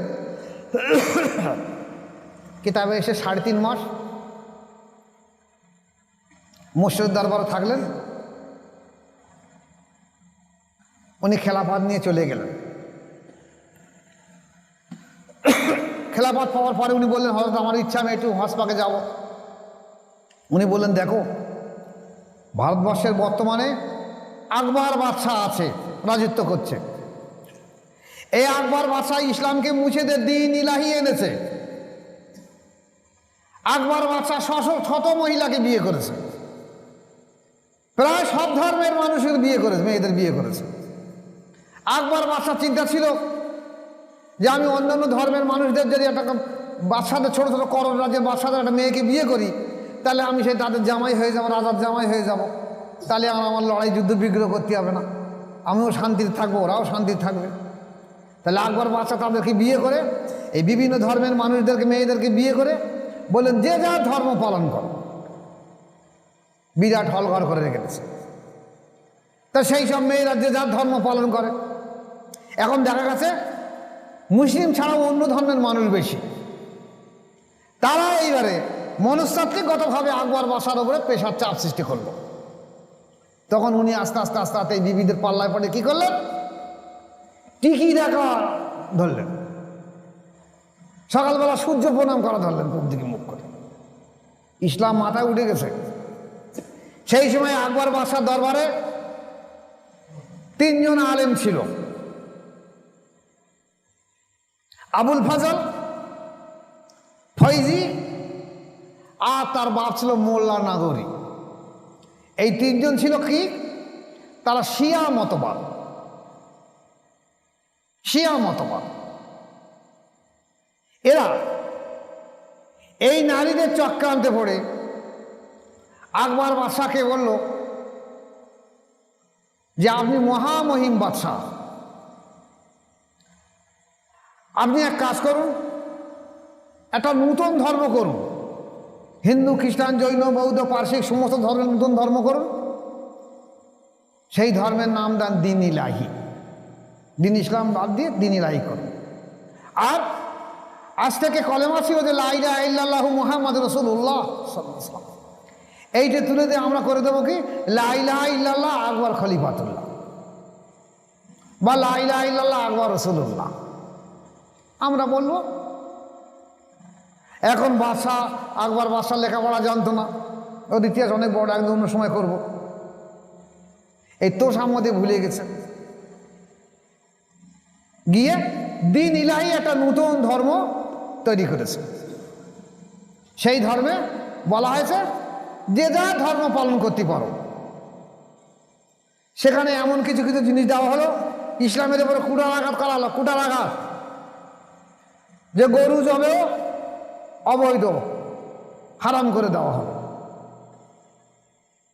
কিতাবে এসে 3.5 মাস মুর্শিদ দরবারে থাকলেন। উনি খেলাফত নিয়ে চলে গেলেন। খেলাফত পাওয়ার পরে উনি বললেন হযরত আমার ইচ্ছা, আমি একটু হজপাকে যাব। উনি বললেন দেখো, ভারতবর্ষের বর্তমানে আকবর বাদশাহ আছে, রাজত্ব করছে। এই আকবর বাদশাহ ইসলামকে মুছে দিয়ে দ্বীন ইলাহি এনেছে। আকবর বাদশাহ শত মহিলাকে বিয়ে করেছে, প্রায় সব ধর্মের মানুষের বিয়ে করেছে, মেয়েদের বিয়ে করেছে। আকবর বাদশাহ চিন্তা ছিল যে আমি অন্যান্য ধর্মের মানুষদের যদি একটা বাদশাদের ছোটো ছোটো করণ রাজ্যের বাদশাদের একটা মেয়েকে বিয়ে করি, তাহলে আমি সেই তাদের জামাই হয়ে যাবো, রাজার জামাই হয়ে যাব। তাহলে আমার লড়াই যুদ্ধ বিগ্রহ করতে হবে না, আমিও শান্তিতে থাকবো, ওরাও শান্তিতে থাকবে। তাহলে আকবর বাদশাহ তাদেরকে বিয়ে করে, এই বিভিন্ন ধর্মের মানুষদেরকে, মেয়েদেরকে বিয়ে করে বললেন যে যার ধর্ম পালন করো। বিরাট হলঘর করে রেখেছে। তা সেই সব মেয়েরা যে যার ধর্ম পালন করে। এখন দেখা গেছে মুসলিম ছাড়াও অন্য ধর্মের মানুষ বেশি। তারা এইবারে মনস্তাত্ত্বিকগতভাবে আকবর বাদশার উপরে পেশার চাপ সৃষ্টি করলো। তখন উনি আস্তে আস্তে আস্তে আস্তে এই বিবিদের পাল্লায় পড়ে কি করলেন, টিকি দেখা ধরলেন। সকালবেলা সূর্য প্রণাম করা ধরলেন পূব দিকে মুখ করে। ইসলাম মাথায় উঠে গেছে। সেই সময় আকবর বাদশার দরবারে 3 জন আলেম ছিল, আবুল ফজল, ফৈজি আর তার বাপ ছিল মোল্লা নাগরী। এই 3 জন ছিল কি, তারা শিয়া মতবাদ। শিয়া মতবাদ এরা এই নারীদের চক্রান্তে পড়ে আকবর বাদশাকে বলল যে আপনি মহামহিম বাদশাহ, আপনি এক কাজ করুন, একটা নূতন ধর্ম করুন। হিন্দু, খ্রিস্টান, জৈন, বৌদ্ধ, পার্সিক সমস্ত ধর্মের নতুন ধর্ম করুন। সেই ধর্মের নাম দেন দ্বীন ইলাহি। দ্বীন ইসলাম বাদ দিয়ে দ্বীন ইলাহি করুন। আর আজ থেকে কলেমা ছিল যে লা ইলাহা ইল্লাল্লাহু মুহাম্মাদুর রাসূলুল্লাহ সাল্লাল্লাহু আলাইহি ওয়াসাল্লাম। এইটা তুলে দিয়ে আমরা করে দেবো কি লা ইলাহা ইল্লাল্লাহ আকবর খলিফাতুল্লাহ বা লা ইলাহা ইল্লাল্লাহ আকবর রাসূলুল্লাহ আমরা বলবো। এখন বাদশাহ আকবর বাদশাহ লেখাপড়া জানতো না, ওর ইতিহাস অনেক বড়, একদম অন্য সময় করবো। এই তোষামদে ভুলে গেছে, গিয়ে দিন ইলাহি একটা নতুন ধর্ম তৈরি করেছে। সেই ধর্মে বলা হয়েছে যে যা ধর্ম পালন করতে পারো। সেখানে এমন কিছু কিছু জিনিস দেওয়া হলো, ইসলামের উপরে কুঠারাঘাত করা হলো, কুঠারাঘাত, যে গরু জবেও অবৈধ, হারাম করে দেওয়া হলো,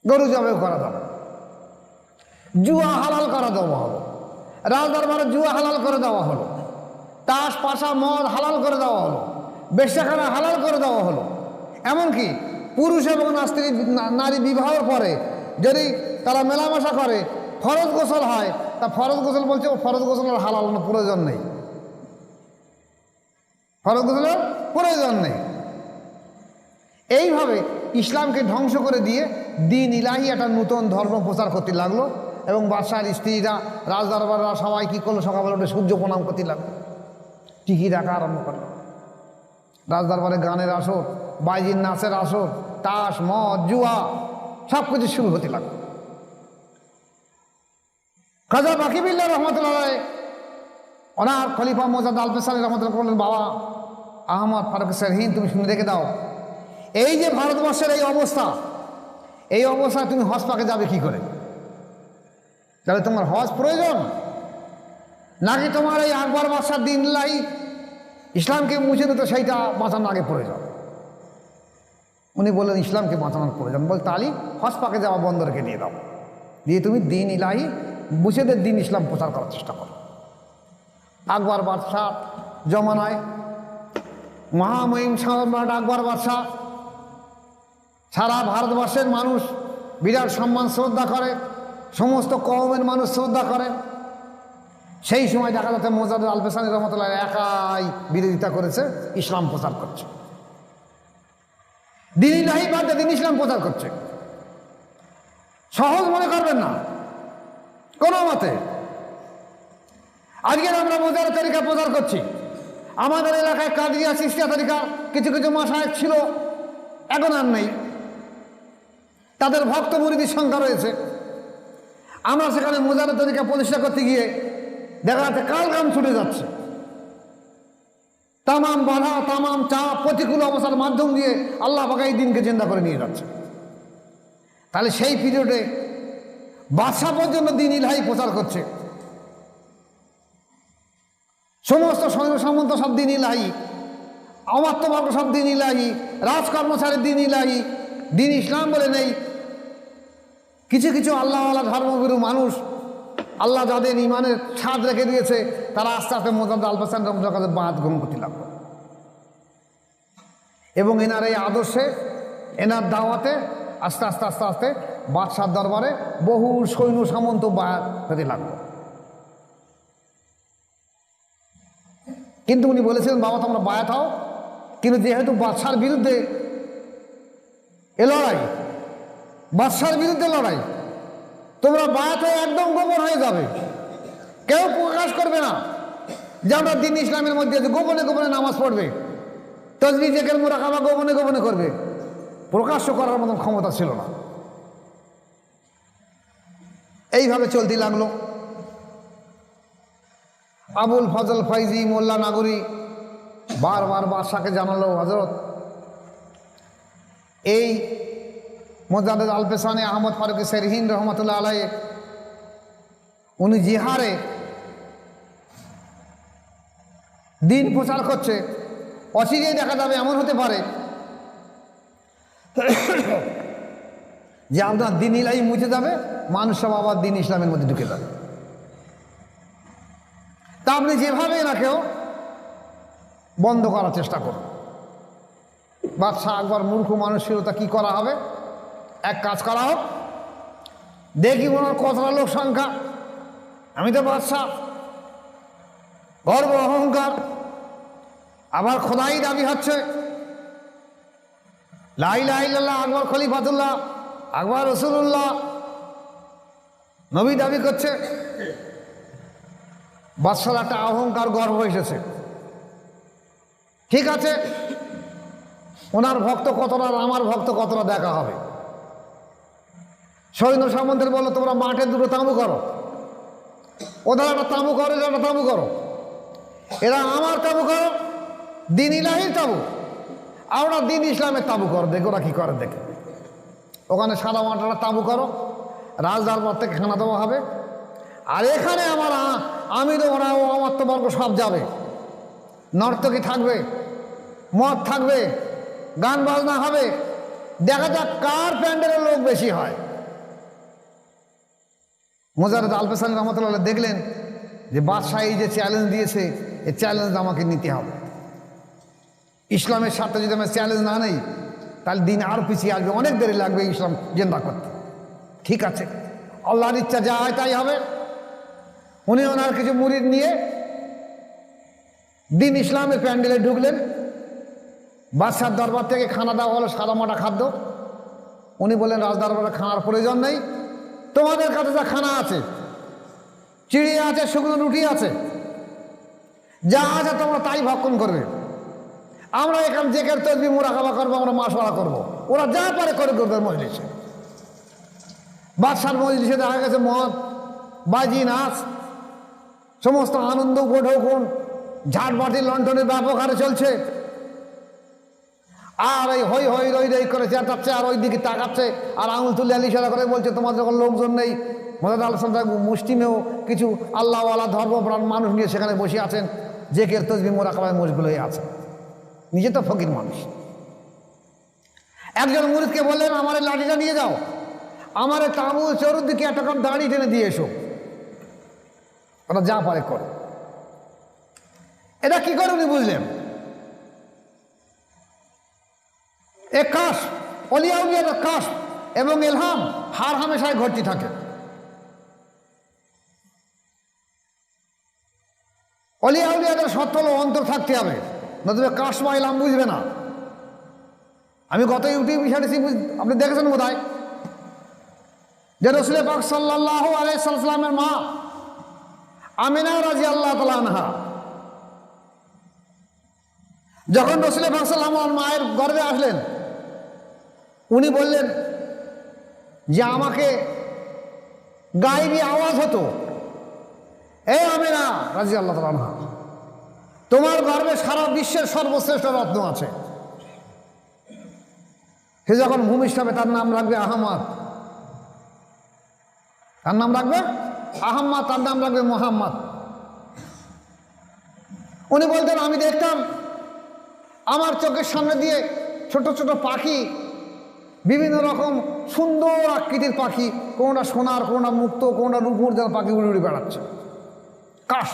গরু জবেও করা যাবে, জুয়া হালাল করা দেওয়া হলো, রাজ দরবারে জুয়া হালাল করে দেওয়া হলো, তাস পাশা মদ হালাল করে দেওয়া হলো, বেশ্যাখানা হালাল করে দেওয়া হলো। এমনকি পুরুষ এবং নারী বিবাহের পরে যদি তারা মেলামেশা করে ফরজ গোসল হয়, তা ফরজ গোসল বলছে ও ফরজ গোসলের হালাল প্রয়োজন নেই, ফরজ গোসলের প্রয়োজন নেই। এইভাবে ইসলামকে ধ্বংস করে দিয়ে দিন ইলাহি একটা নতুন ধর্ম প্রচার করতে লাগলো। এবং বাদশার স্ত্রীরা রাজদরবাররা সবাই কী করলো, সকালবেলা উঠে সূর্য প্রণাম করতে লাগলো, টিকি রাখা আরম্ভ করলো। রাজদরবারে গানের আসর, বাইজির নাচের আসর, তাস মদ জুয়া সব কিছু শুরু হতে লাগলো। খাজা বাকিবিল্লাহ রহমতুল্লাহ ওনার খলিফা মোজাদ আলপেসানি রহমতুল্লাহ বললেন, বাবা আহমদ ফারুক সেরহিন, তুমি শুনে রেখে দাও, এই যে ভারতবর্ষের এই অবস্থা, এই অবস্থায় তুমি হজ পাকে যাবে কি করে? তাহলে তোমার হজ প্রয়োজন, নাকি তোমার এই আকবর বাদশার দিন ইলাহি ইসলামকে মুছে দিতে সেইটা বাঁচানোর আগে প্রয়োজন? উনি বললেন ইসলামকে বাঁচানোর প্রয়োজন। বল তালি হজ পাকে যাওয়া বন্ধ রেখে দিয়ে দাও, দিয়ে তুমি দিন ইলাহি মুছেদের দিন ইসলাম প্রচার করার চেষ্টা করো। আকবর বাদশাহ জমানায় মহামহিম সম্রাট আকবর বাদশাহ সারা ভারতবর্ষের মানুষ বিরাট সম্মান শ্রদ্ধা করে, সমস্ত কওমের মানুষ শ্রদ্ধা করে। সেই সময় দেখা যাচ্ছে মোজাদ আলপেসানি রহমতুল্লাহ একাই বিরোধিতা করেছে, ইসলাম প্রচার করছে, দিন ইলাহি বাদে দিন ইসলাম প্রচার করছে। সহজ মনে করবেন না কোনো মতে। আজকের আমরা মোজার তরিকা প্রচার করছি, আমাদের এলাকায় কাদিয়া চিশতিয়া তরিকা কিছু কিছু মাসায়েখ ছিল, এখন আর নেই, তাদের ভক্ত মুরিদের সংখ্যা রয়েছে। আমরা সেখানে মোজার তরিকা প্রতিষ্ঠা করতে গিয়ে দেখা যাচ্ছে কালঘাম ছুটে যাচ্ছে, তামাম বাধা তামাম চাপ প্রতিকূল অবস্থার মাধ্যম দিয়ে আল্লাহ পাক এই দিনকে জিন্দা করে নিয়ে যাচ্ছে। তাহলে সেই পিরিয়ডে বাদশা পর্যন্ত দিন ইলাহি প্রচার করছে, সমস্ত সৈন্য সামন্ত সব দিন ইলাহি, অমাত্যবর্গ সব দিন ইলাহি, রাজকর্মচারীর দিন ইলাহি, দিন ইসলাম বলে নেই। কিছু কিছু আল্লাহওয়ালা ধর্মগুরু মানুষ, আল্লাহ যাদের ইমানের ছাদ রেখে দিয়েছে, তারা আস্তে আস্তে মোজাদ আলপেসানি রহমতুল্লাহ কাছে বাদ গ্রহণ করতে লাগলো। এবং এনার এই আদর্শে, এনার দাওয়াতে আস্তে আস্তে আস্তে আস্তে বাদশার দরবারে বহু সৈন্য সামন্ত বায়াত হতে লাগলো। কিন্তু উনি বলেছিলেন, বাবা তোমরা বায়াত হও, কিন্তু যেহেতু বাদশার বিরুদ্ধে এ লড়াই, বাদশার বিরুদ্ধে লড়াই, তোমরা বায়াত হয়ে একদম গোপন হয়ে যাবে, কেউ প্রকাশ করবে না যে আমরা দিন ইসলামের মধ্যে গোপনে গোপনে নামাজ পড়বে, তসবিহ জিকির মুরাকাবা গোপনে গোপনে করবে, প্রকাশ্য করার মতন ক্ষমতা ছিল না। এইভাবে চলতে লাগলো। আবুল ফজল ফৈজি মোল্লা নাগরি বারবার বাদশাকে জানালো, হজরত এই মোজাদ আলপেসানি আহমদ ফারুক সেরহিন রহমতুল্লাহ আলাইহি উনি জিহারে দিন প্রচার করছে, অচিরেই দেখা যাবে এমন হতে পারে যে আপনার দিন ইলাহি মুছে যাবে, মানুষ সব আবার দিন ইসলামের মধ্যে ঢুকে যাবে। তা আপনি যেভাবে এনাকেও বন্ধ করার চেষ্টা করুন। বাদশাহ আকবর মূর্খ মানুষ ছিল, তা কি করা হবে? এক কাজ করা হোক, দেখি ওনার কতটা লোক সংখ্যা, আমি তো বাদশাহ, গর্ব অহংকার, আবার খোদাই দাবি হচ্ছে, লা ইলাহা ইল্লাল্লাহ, আকবর খলিফাতুল্লাহ, আকবর রসুল্লাহ নবী দাবি করছে। বাদশার একটা অহংকার গর্ব এসেছে। ঠিক আছে, ওনার ভক্ত কতটা আর আমার ভক্ত কতটা দেখা হবে। সৈন্য সামন্তের বললো তোমরা মাঠে দুটো তাঁবু করো, ওদের একটা তাঁবু করো, এরা একটা তাঁবু করো, এরা আমার তাঁবু করো, দিন ইলাহির তাঁবু, আর ওরা দিন ইসলামের তাঁবু করো, দেখো ওরা কী করে দেখে। ওখানে সাদা মাটাটা তাঁবু করো, রাজদরবার থেকে খানা দেওয়া হবে, আর এখানে আমার আমি তো ওরা ও আমার তো বর্গ সব যাবে, নর্তকী থাকবে, মদ থাকবে, গান বাজনা হবে, দেখা যাক কার প্যান্ডেলের লোক বেশি হয়। মোজাররদ আল-পেশানি রহমতুল্লাহ দেখলেন যে বাদশাহ এই যে চ্যালেঞ্জ দিয়েছে, এই চ্যালেঞ্জ আমাকে নিতে হবে। ইসলামের সাথে যদি আমি চ্যালেঞ্জ না নেই তাহলে দিন আরও পিছিয়ে আসবে, অনেক দেরি লাগবে ইসলাম জিন্দা করতে। ঠিক আছে, আল্লাহর ইচ্ছা যা হয় তাই হবে। উনি ওনার কিছু মুরিদ নিয়ে দিন ইসলামের প্যান্ডেলে ঢুকলেন। বাদশার দরবার থেকে খানা দেওয়া হলো, সাদামাটা খাদ্য। উনি বললেন রাজদরবারে খানার প্রয়োজন নেই, তোমাদের কাছে যা খানা আছে, চিড়ি আছে, শুকনো রুটি আছে, যা আছে তোমরা তাই ভক্ষণ করবে। আমরা এখানে জেকের তসবিহ মুরাকাবা করবো, আমরা মাসওয়ারা করবো, ওরা যা পারে করে করবে মজলিসে। বাদশার মজলিসে দেখা গেছে মদ, বাজি, নাচ, সমস্ত আনন্দ উপঢৌকন, ঝাড়বাটি লণ্ঠনের ব্যাপক হারে চলছে। আর এই হই হই রই রই করে চেঁচাচ্ছে, আর ওই দিকে তাকাচ্ছে, আর আঙুল তুলে ইশারা করে বলছে তোমার যখন লোকজন নেই। মোহাম্মদ আল মুসলিমেও কিছু আল্লাহওয়ালা ধর্মপ্রাণ মানুষ নিয়ে সেখানে বসে আছেন, জেকের তসবিহ মুরাকাবায় মশগুল হয়ে আছে। নিজে তো ফকির মানুষ। একজন মুরিদকে বললেন আমার এই লাঠিটা নিয়ে যাও, আমার এই তাঁবু চতুর্দিকে একটা করে দাড়ি টেনে দিয়ে এসো, ওরা যা পারে করে। এটা কি করে উনি বুঝলেন? এ কাশ অলিয়া উলিয়ার কাশ এবং ইলহাম হার হামেশায় ঘটতে থাকে। অলিয়া উলিয়াদের সত্য হলো অন্তর থাকতে হবে, নতুবা কাশ বা ইলহাম বুঝবে না। আমি গত ইউটিউব ছেড়েছি, আপনি দেখেছেন বোধহয়, যে রাসূল পাক সাল্লাল্লাহু আলাইহি সাল্লামের মা আমিনা রাদিয়াল্লাহু তাআলা আনহা যখন রাসূল পাক সাল্লাল্লাহু আলাইহি মায়ের গর্ভে আসলেন, উনি বললেন যে আমাকে গায়েবী আওয়াজ হতো, এই আমিনা রাদিয়াল্লাহু তাআলা আনহা, তোমার গর্ভে সারা বিশ্বের সর্বশ্রেষ্ঠ রত্ন আছে। সে যখন ভূমিষ্ঠ হবে তার নাম রাখবে আহমদ, তার নাম রাখবে আহম্মদ, তার নাম রাখবে মোহাম্মদ। উনি বলতেন আমি দেখতাম আমার চোখের সামনে দিয়ে ছোট ছোট পাখি, বিভিন্ন রকম সুন্দর আকৃতির পাখি, কোনটা সোনার, কোনটা মুক্ত, কোনটা রূপমূর্তির পাখি উড়ে উড়ে বেড়াচ্ছে, কাশ।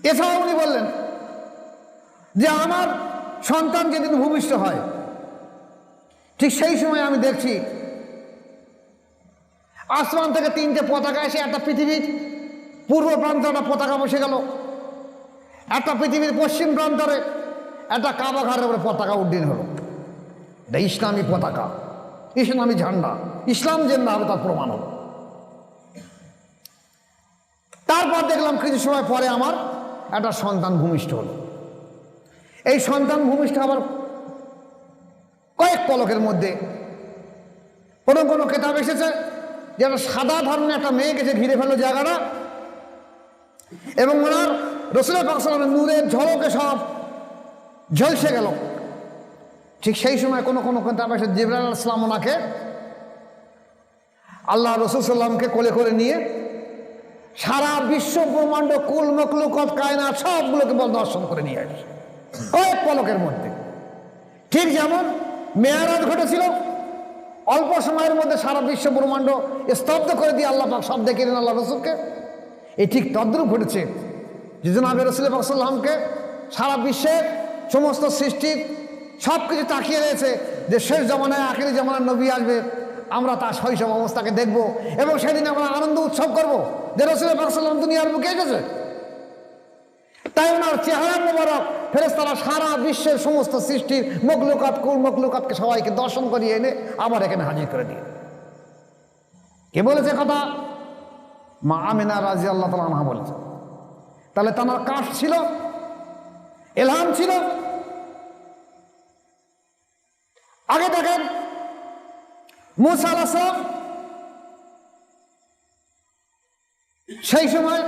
এছাড়াও উনি বললেন যে আমার সন্তান যেদিন ভূমিষ্ঠ হয় ঠিক সেই সময় আমি দেখছি আসমান থেকে তিনটে পতাকা এসে একটা পৃথিবীর পূর্ব প্রান্তে একটা পতাকা বসে গেল, একটা পৃথিবীর পশ্চিম প্রান্তরে একটা কাবা ঘরের উপরে পতাকা উড্ডীন হলো। এটা ইসলামী পতাকা, ইসলামী ঝান্ডা, ইসলাম জেন্ডা হবে তার প্রমাণ হলো। তারপর দেখলাম কিছু সময় পরে আমার একটা সন্তান ভূমিষ্ঠ হলো। এই সন্তান ভূমিষ্ঠ আবার কয়েক পলকের মধ্যে কোনো কোনো কেতাব এসেছে যে একটা সাদা ধরনের একটা মেয়ে গেছে ঘিরে ফেললো জায়গাটা, এবং ওনার রাসূল পাক সাল্লাল্লাহু আলাইহি ওয়াসাল্লামের নূরের ঝলকে সব ঝলসে গেল। ঠিক সেই সময় কোনো কোনো কেতাব এসে জিবরাইল আলাইহিস সালাম ওনাকে আল্লাহ রাসূল সাল্লামকে কোলে করে নিয়ে সারা বিশ্ব ব্রহ্মাণ্ড কুল মখলুকাত কায়নাত সবগুলোকে বল দর্শন করে নিয়ে আসে কয়েক পলকের মধ্যে। ঠিক যেমন মেয়ারাজ ঘটেছিল, অল্প সময়ের মধ্যে সারা বিশ্ব ব্রহ্মাণ্ড স্তব্ধ করে দিয়ে আল্লাহ পাক সব দেখে নেন আল্লাহ রসুলকে। এই ঠিক তদ্রূপ ঘটেছে যে জনাবে রাসূল পাক সাল্লামকে সারা বিশ্বের সমস্ত সৃষ্টির সব কিছু তাকিয়ে রয়েছে যে শেষ জমানায় আখিরি জমানার নবী আসবে, আমরা তার শৈশব অবস্থাকে দেখব এবং সেদিন আমরা আনন্দ উৎসব করব যে রাসূল পাক সাল্লাম দুনিয়ার বুকে এসেছে। তাই ওনার চেহারা মোবারক ফেরেশতারা সারা বিশ্বের সমস্ত সৃষ্টির মখলুকাত কুল মখলুকাতকে সবাইকে দর্শন করিয়ে এনে আবার এখানে হাজির করে দিয়ে। কে বলেছে কথা? মা আমিনা রাদিয়াল্লাহু তাআলা আনহা বলেছে। তাহলে তার কাশ ছিল, ইলহাম ছিল। আগে দেখেন মুসা আলাইহিস সালাম সেই সময়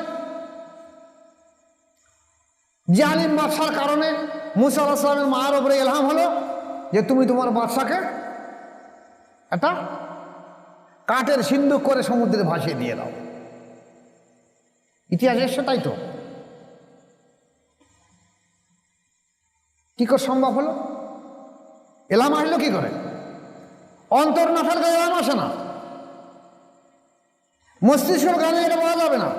জালিম বাদশার কারণে মুসা আলাইহিস সালামের মায়ের উপরে ইলহাম হলো যে তুমি তোমার বাদশাকে একটা কাঠের সিন্দুক করে সমুদ্রে ভাসিয়ে দিয়ে দাও। ইতিহাসের সেটাই তো। কি করে সম্ভব হলো? এলাম আসলো কি করে? অন্তর না থাকলে এলাম আসে না, মস্তিষ্কের গানে এটা বলা যাবে না।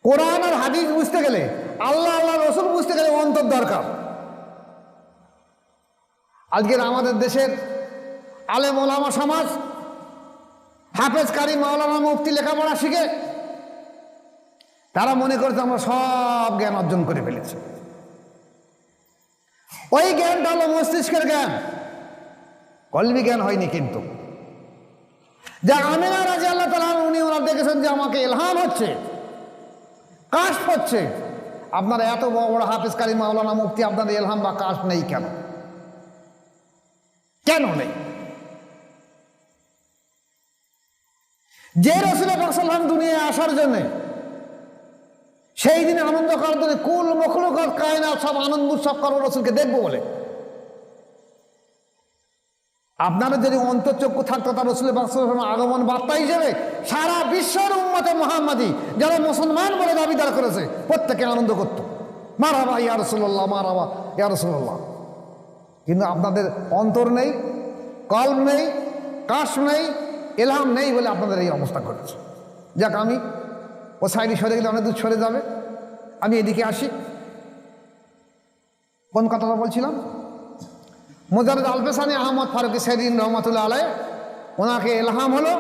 কোরআন আর হাদিস বুঝতে গেলে, আল্লাহ আল্লাহ রসুল বুঝতে গেলে অন্তর দরকার। আজকের আমাদের দেশের আলেম ওলামা সমাজ হাফেজ কারি মাওলানা মুফতি লেখাপড়া শিখে তারা মনে করছে আমরা সব জ্ঞান অর্জন করে ফেলেছি। ওই জ্ঞানটা হলো মস্তিষ্কের জ্ঞান, কলবি জ্ঞান হয়নি। কিন্তু যা আমিনা রাদিয়াল্লাহু তাআলা উনি ওনার দেখেছেন যে আমাকে ইলহাম হচ্ছে, কাশ হচ্ছে। আপনারা এত বড় বড় হাফেজ কারি মাওলানা মুফতি, আপনাদের ইলহাম বা কাশ নেই কেন? কেন নেই? যে রাসূল পাক সাল্লাল্লাহু আলাইহি ওয়াসাল্লাম দুনিয়ায় আসার জন্য সেই দিনে আনন্দ করার জন্য কুল মখলুকাত কায়নাত সব আনন্দ উৎসব করো রাসূলকে দেখবো বলে। আপনারা যদি অন্তর্চক্ষু থাকতো তার রাসূল পাক সাল্লাল্লাহু আলাইহি ওয়াসাল্লাম আগমন বার্তা হিসেবে সারা বিশ্বের উম্মতে মুহাম্মাদি যারা মুসলমান বলে দাবিদার করেছে প্রত্যেকে আনন্দ করত, মারহাবা ইয়া রাসূলুল্লাহ, মারহাবা ইয়া রাসূলুল্লাহ। কিন্তু আপনাদের অন্তর নেই, কলব নেই, কাশ নেই, ইলহাম নেই বলে আপনাদের এই অবস্থা ঘটেছে। যাক, আমি ও সাইডে সরে গেলে অনেক দূর সরে যাবে, আমি এদিকে আসি। কোন কথাটা বলছিলাম? মুজাদ্দিদ আল পেশানি আহমদ ফারুকী সেদিন রহমাতুল্লাহ আলাইহ, ওনাকে ইলহাম হলো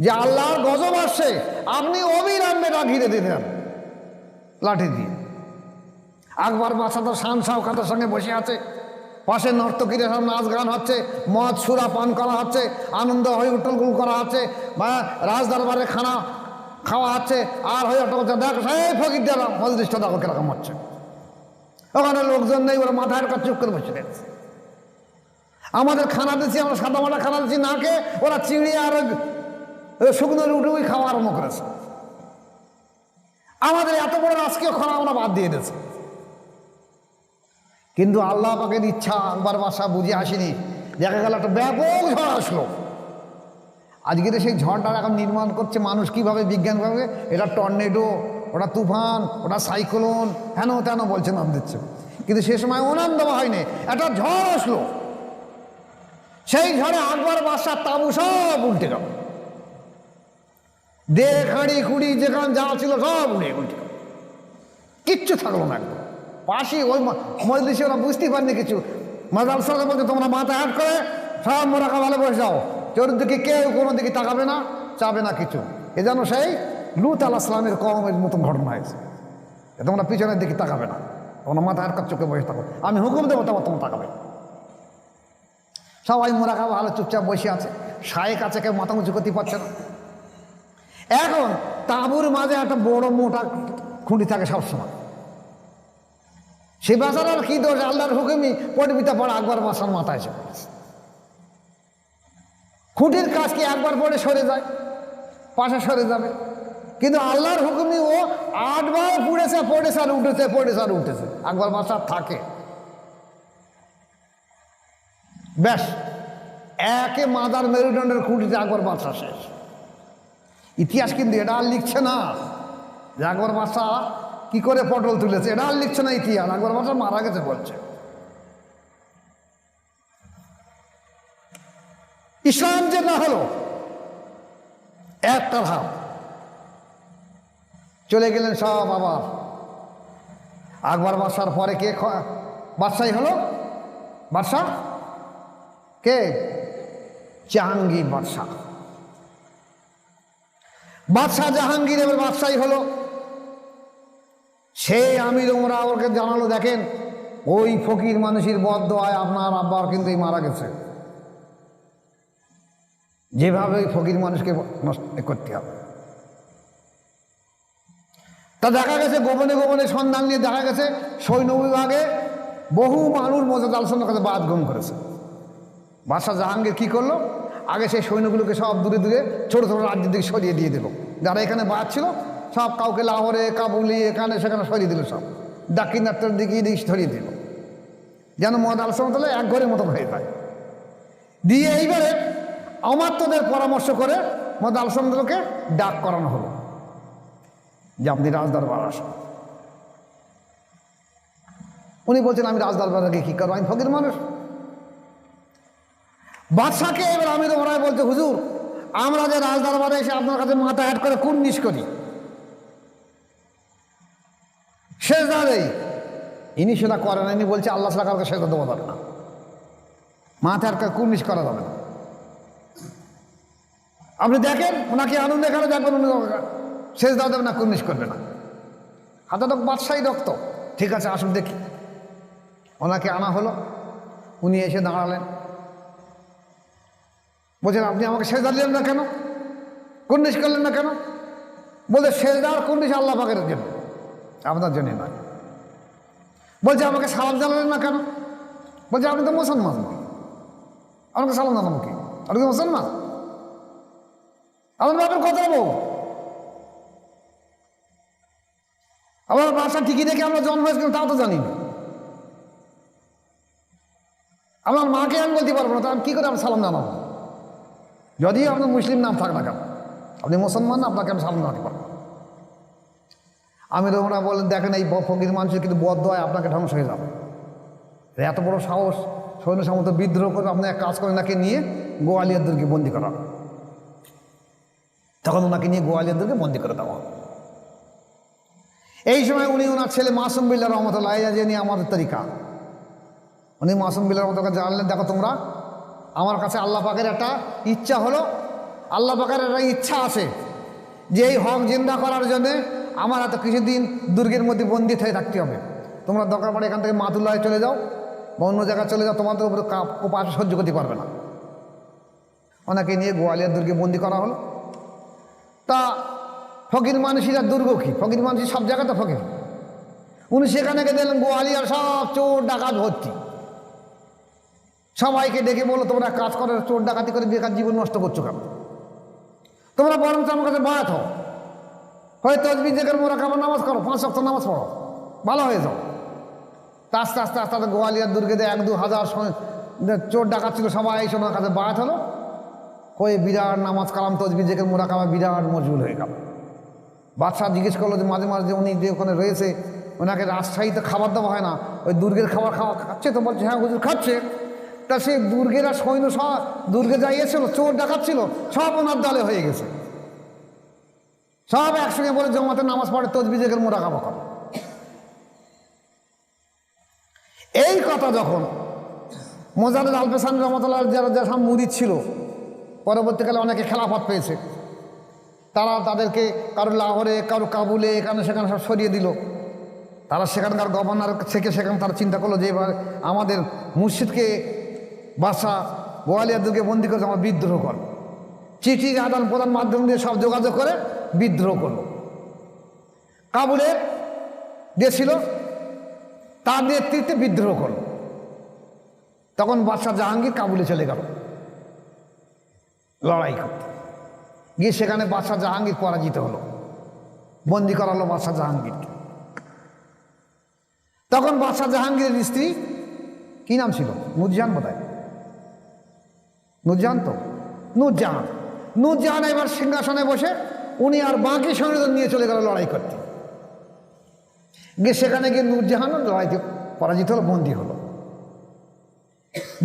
যে আল্লাহর গজব আসছে, আপনি অবিরামে ঘিরে দিতেন লাঠি দিয়ে। আকবর বাদশা তো শান শাওকাতের সঙ্গে বসে আছে, পাশে নর্তকীরা সব নাচ গান হচ্ছে, মদ সুরা পান করা হচ্ছে, আনন্দ হয়ে উট্টলগুল করা হচ্ছে, বা রাজদরবারে খানা খাওয়া হচ্ছে, আর হয়ে ওটা দেখ সেই ফকির দেওয়া মজলিসটা দেখো কিরকম হচ্ছে। ওখানে লোকজন নেই, ওরা মাথায় কাজ চুপ করে বসে গেছে। আমাদের খানা দিচ্ছি, আমরা সাদা মাটা খানা দিচ্ছি না খেয়ে, ওরা চিংড়ি আর শুকনো রুটি খাওয়া আরম্ভ করেছে। আমাদের এত বড় রাজকীয় খানা আমরা বাদ দিয়ে দিয়েছি। কিন্তু আল্লাহ পাকের ইচ্ছা একবার বাসা বুঝে আসেনি, দেখা গেল একটা ব্যাপক ঝড় আসলো। আজকের সেই ঝড়টা এখন নির্মাণ করছে মানুষ কিভাবে, বিজ্ঞানভাবে। এটা টর্নেডো, ওটা তুফান, ওটা সাইক্লোন, হেন তেন বলছে, নাম দিচ্ছে। কিন্তু সে সময় ওনাম দেওয়া হয়নি, একটা ঝড় আসলো। সেই ঝড়ে আকবর বাদশার তাবু সব উল্টে গেল, দেড় খাড়ি খুঁড়ি যেখানে যা ছিল সব উড়ে উল্টে গেল, কিচ্ছু থাকলো না। একদম পাশে ওই মজলিসে ওরা বুঝতেই পারেনি কিছু। মাদ্রাসা বলছে তোমরা মাথা হাট করে সব মোরাকা ভালো বসে যাও, চতুর্দিকে কেউ কোনো দিকে তাকাবে না, চাবে না কিছু। এ যেন সেই লূত আলাইহিস সালামের কওমের মতন ঘটনা হয়েছে। তোমরা পিছনের দিকে তাকাবে না, তোমরা মাথা হাট করে চোখে বসে থাকো, আমি হুকুম দেবো তোমার তোমরা তাকাবে। সবাই মোরাকা ভালো চুপচাপ বসে আছে, শায়েক আছে, কেউ মাথা উঁচু করতে পারছে না। এখন তাঁবুর মাঝে একটা বড় মোটা খুঁটি থাকে সবসময়। সে বেচারার কি দোষ, আল্লাহর হুকুমই পড়বিতে পড়া আকবর বাদশার মাথায় এসে পড়েছে। খুঁটির কাজ কি একবার পড়ে সরে যায়, পাশে সরে যাবে, কিন্তু আল্লাহর হুকুমই ও 8 বার পড়েছে, পড়েছে আর উঠেছে, পড়েছে আর উঠেছে। আকবর বাদশা থাকে ব্যাস একে মাদার মেরুদণ্ডের খুঁটিতে আকবর বাদশা শেষ। ইতিহাস কিন্তু এটা আর লিখছে না যে আকবর বাদশা কি করে পটল তুলেছে, এটা আর লিখছে না ইতিহাস। আকবর বাদশা মারা গেছে বলছে। ইসলাম যে না হলো একটা ধাপ, চলে গেলেন সব আবার। আকবর বাদশার পরে কে বাদশাই হলো? বাদশাহ কে? জাহাঙ্গীর বাদশাহ। বাদশাহ জাহাঙ্গীর এবার বাদশাহী হলো। সেই আমির ওমরা ওকে জানালো, দেখেন ওই ফকির মানুষের বদদোয়ায় আপনার আব্বার কিন্তু মারা গেছে, যেভাবে ওই ফকির মানুষকে নষ্ট করতে হবে। তা দেখা গেছে গোপনে গোপনে সন্ধান নিয়ে দেখা গেছে সৈন্য বিভাগে বহু মানুষ মোজাদ আলসালামের কাছে বাদ গ্রহণ করেছে। বাদশাহ জাহাঙ্গীর কি করলো, আগে সেই সৈন্যগুলোকে সব দূরে দূরে ছোটো ছোটো রাজ্যের দিকে সরিয়ে দিয়ে দিল। যারা এখানে বাদ ছিল সব কাউকে লাহোরে, কাবুলি, এখানে সেখানে সরিয়ে দিল, সব দাক্ষিণাত্যের দিকে এদিকে সরিয়ে দিল, যেন মোহাম্মদ আলসালাম তাহলে এক ঘরের মতন হয়ে যায়। দিয়ে এইবারে অমাত্যদের পরামর্শ করে মোহাম্মদ আলসালামকে ডাক করানো হলো যে আপনি রাজদরবার আসুন। উনি বলছেন আমি রাজদরবারে গিয়ে কী করবো, আমি ফকির মানুষ। বাদশাকে এবার আমির ওমরায় বলছে, হুজুর আমরা যে রাজদরবারে এসে আপনার কাছে মাথা হ্যাট করে কুর্নিশ করি, সেজদা দেই, ইনি সেটা করেন। ইনি বলছে আল্লাহ ছাড়া কাউকে সেজদা দেওয়া যাবে না, মাথা হ্যাট করে কুর্নিশ করা যাবে না। আপনি দেখেন ওনাকে আনন্দ এখানে দেখবেন, উনি সেজদা দেবে না, কুর্নিশ করবে না। হাতে তো বাদশাহী রক্ত। ঠিক আছে আসুন দেখি। ওনাকে আনা হলো, উনি এসে দাঁড়ালেন, বলছেন আপনি আমাকে সেজদা দিলেন না কেন, কুর্নিশ করলেন না কেন? বলছে সেজদা আর কুর্নিশ আল্লাহ পাকের জন্য, আপনার জন্য নয়। বলছে আমাকে সালাম জানালেন না কেন? বলছে আপনি তো মুসলমান, আমাকে সালাম জানাবো কি, আপনি তো মুসলমান, আমার বাপের কথা বলবো, আমার বাসা ঠিকই দেখে আমরা জন্ম হয়েছে তাও তো জানি না, আমার মাকে আমি বলতে পারবো না, তো আমি কী করে আমি সালাম জানাবো? যদিও আপনার মুসলিম নাম থাক না কেন, আপনি মুসলমান না, আপনাকে আমি সালাম জানাতে পারবো। আমির ওমরা বলেন দেখেন এই ফকির মানুষের কিন্তু বদদোয়ায় আপনাকে ধ্বংস হয়ে যাবে, এত বড় সাহস, সৈন্য সামন্ত বিদ্রোহ করে আপনি এক কাজ করেন, ওনাকে নিয়ে গোয়ালিয়র দুর্গে বন্দি করা। তখন ওনাকে নিয়ে গোয়ালিয়র দুর্গে বন্দি করে দেওয়া। এই সময় উনি ওনার ছেলে মাসুম বিল্লাহ রহমতুল্লাহ যে নিয়ে আমাদের তরিকা, উনি মাসুম বিল্লাহ রহমতুল্লাহ জানলেন, দেখো তোমরা আমার কাছে আল্লাহ পাকের একটা ইচ্ছা হলো, আল্লাহ পাকের একটা ইচ্ছা আছে যে এই হক জিন্দা করার জন্যে আমার এত কিছুদিন দুর্গের মধ্যে বন্দি হয়ে থাকতে হবে। তোমরা দরকার পড়ে এখান থেকে মাতুল্লাহ চলে যাও বা অন্য জায়গায় চলে যাও, তোমাদের উপরে উপাস সহ্য করতে পারবে না। ওনাকে নিয়ে গোয়ালিয়র দুর্গে বন্দি করা হলো। তা ফকির মানুষেরা দুর্গ কি, ফকির মানুষ সব জায়গাতে ফকির। উনি সেখানে গিয়ে দেখলেন গোয়ালিয়ার সব চোর ডাকাত ভর্তি। সবাইকে ডেকে বললো তোমরা কাজ করে চোর ডাকাতি করে বেকার জীবন নষ্ট করছো কেন, তোমরা বরঞ্চ আমার কাছে বায়াত হও, হয়তো তসবিহ জিকির মুরাকাবা নামাজ করো, 5 ওয়াক্ত নামাজ পড়ো, ভালো হয়ে যাও। তা আস্তে আস্তে আস্তে আস্তে গোয়ালিয়ার দুর্গেতে 1-2 হাজার চোর ডাকাত ছিল, সবাই এসে ওনার কাছে বায়াত হলো, হয়ে বিরাট নামাজ কালাম তসবিহ জিকির মুরাকাবা বিরাট মজবুল হয়ে গেল। বাদশাহ জিজ্ঞেস করলো যে মাঝে মাঝে উনি যে ওখানে রয়েছে ওনাকে রাজশাহীতে খাবার দেওয়া হয় না, ওই দুর্গের খাবার খাচ্ছে তো? বলছে হ্যাঁ হুজুর খাচ্ছে। তা সেই দুর্গের আর সৈন্য সব দুর্গে যাইয়েছিল, চোর ডাকাচ্ছিল, সব ওনার দলে হয়ে গেছে, সব একসঙ্গে বলে জমাতে নামাজ পড়ে তসবিহ জিকির মুরাকাবা করে। এই কথা যখন মোজাদ্দেদ আল-পেশানি রহমাতুল্লাহ যারা মুরিদ ছিল, পরবর্তীকালে অনেকে খেলাফত পেয়েছে, তারা তাদেরকে কারো লাহোরে, কারো কাবুলে, এখানে সেখানে সব সরিয়ে দিল। তারা সেখানকার গভর্নর থেকে সেখানে তারা চিন্তা করলো যে এবার আমাদের মুর্শিদকে বাদশাহ গোয়ালিয়র দুর্গে বন্দি করেছে, আমরা বিদ্রোহ করো। চিঠি আদান প্রদান মাধ্যম দিয়ে সব যোগাযোগ করে বিদ্রোহ করলো। কাবুলে দিয়েছিল, তার নেতৃত্বে বিদ্রোহ করলো। তখন বাদশাহ জাহাঙ্গীর কাবুলে চলে গেল লড়াই করতে, গিয়ে সেখানে বাদশাহ জাহাঙ্গীর পরাজিত হলো, বন্দি করালো বাদশাহ জাহাঙ্গীরকে। তখন বাদশাহ জাহাঙ্গীরের স্ত্রী কি নাম ছিল, নুরজাহান বোধহয়, নুরজাহান তো, নুরজাহান। নুরজাহান এবার সিংহাসনে বসে উনি আর বাকি সৈন্যদের নিয়ে চলে গেল লড়াই করতে। গিয়ে সেখানে গিয়ে নুরজাহানও লড়াইতে পরাজিত হলো, বন্দি হলো।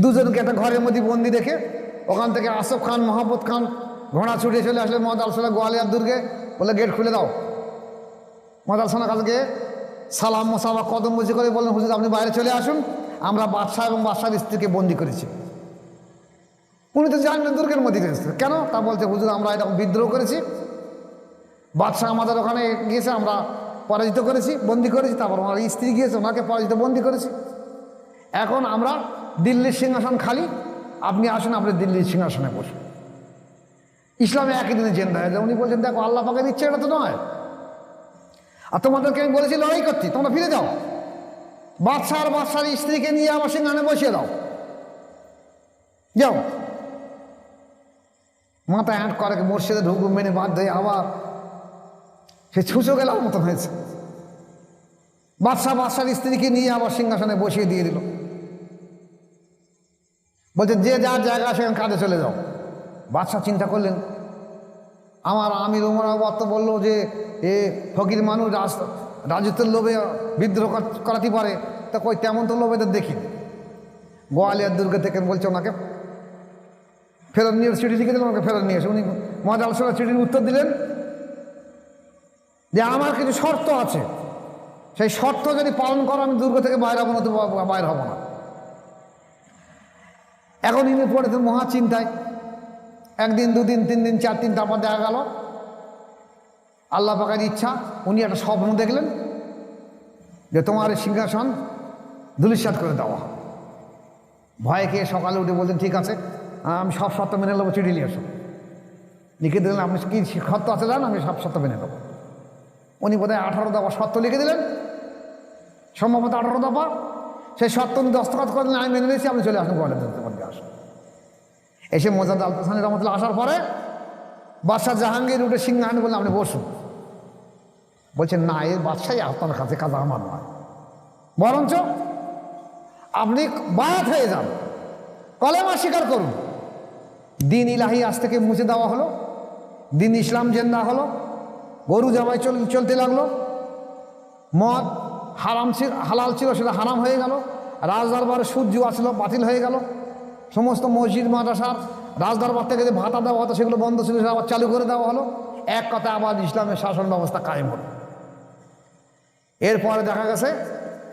দুজনকে একটা ঘরের মধ্যে বন্দি রেখে ওখান থেকে আসফ খান, মোহাম্মদ খান ঘোড়া ছুটে চলে আসলে মোহাম্মদ আলসালাম গোয়ালিয়র দুর্গে, বলে গেট খুলে দাও। মোহাম্মদ আলসালামের কাছে সালাম মোসাফা কদম বুঝি করে বললেন হুজুর আপনি বাইরে চলে আসুন, আমরা বাদশাহ এবং বাদশার স্ত্রীকে বন্দি করেছি। উনি তো জানেন দুর্গের মধ্যে রয়েছে, কেন তা বলছে হুজুর আমরা এরকম বিদ্রোহ করেছি, বাদশাহ আমাদের ওখানে গিয়েছে, আমরা পরাজিত করেছি, বন্দি করেছি, তারপর ওনার স্ত্রী গিয়েছে, ওনাকে পরাজিত বন্দি করেছি। এখন আমরা দিল্লির সিংহাসন খালি, আপনি আসুন, আপনি দিল্লির সিংহাসনে বসুন। ইসলামে একই দিনে জেন্দা হয়ে যায়। উনি বলছেন দেখো আল্লাহ পাকের ইচ্ছে এটা তো নয়, আর তোমাদেরকে আমি বলেছি লড়াই করছি, তোমরা ফিরে যাও, বাদশার স্ত্রীকে নিয়ে আমার সিংহাসনে বসিয়ে দাও, যাও। মাথায় হাঁট করে মসজিদে ঢুকুম মেনে বাধ্য হয়ে আবার সে ছুঁচো গেলার মতন হয়েছে। বাদশার স্ত্রীকে নিয়ে আবার সিংহাসনে বসিয়ে দিয়ে দিল। বলছে যে যার জায়গা সেখানে কাজে চলে যাও। বাদশাহ চিন্তা করলেন, আমার আমির উমর তো বললো যে এ ফকির মানুষ রাজত্বের লোভে বিদ্রোহ করাতে পারে, তা কই তেমন তো লোভ এদের দেখিনি। গোয়ালিয়ার দুর্গে থেকে বলছে ওনাকে ফেরত নিয়ে, চিঠি লিখে দিলেন, ওনাকে ফেরত নিয়ে এসে উনি মজাল সরা চিঠির উত্তর দিলেন যে আমার কিছু শর্ত আছে, সেই শর্ত যদি পালন করো আমি দুর্গ থেকে বাইরে হবো না, তো বাইরে হবো না। এখন ইনি পড়েছেন মহা চিন্তায়। একদিন, দুদিন, 3 দিন, 4 দিন, তারপর দেখা গেল আল্লাহ পাকের ইচ্ছা উনি একটা স্বপ্ন দেখলেন যে তোমার এই সিংহাসন ধূলিসাৎ করে দেওয়া। ভয়ে খেয়ে সকালে উঠে বলছেন ঠিক আছে, আমি সব শর্ত মেনে নেবো, চিঠি নিয়ে এসো। লিখে দিলেন আপনি কি শর্ত আছে জান, আমি সব শর্ত মেনে নেবো। উনি বোধহয় 18 দফা শর্ত লিখে দিলেন, সম্ভবত 18 দফা। সেই শর্ত উনি দস্তখত করলেন, আমি মেনে নিয়েছি, আপনি চলে আসুন গোয়ালিয়ার মধ্যে আসুন। এসে মোজাদ আল হোসেন রহমতুল্লাহ আসার পরে বাদশাহ জাহাঙ্গীর উঠে সিংহাসনে বললেন আপনি বসুন। বলছেন না, এই বাদশাহী আপনার কাছে কাজ আমার নয়, বরঞ্চ আপনি বায়াত হয়ে যান, কলেমা স্বীকার করুন। দিন ইলাহি আজ থেকে মুছে দেওয়া হলো, দিন ইসলাম জেন্দা হলো, গরু জবাই চলতে লাগলো, মদ হারাম ছিল, হালাল ছিল সেটা হারাম হয়ে গেল, রাজদরবারে সুদ জুয়া ছিল বাতিল হয়ে গেল, সমস্ত মসজিদ মাদ্রাসার রাজদরবার থেকে যে ভাতা দেওয়া হতো সেগুলো বন্ধ ছিল, সেটা আবার চালু করে দেওয়া হলো। এক কথা আবার ইসলামের শাসন ব্যবস্থা কায়েম হলো। এরপরে দেখা গেছে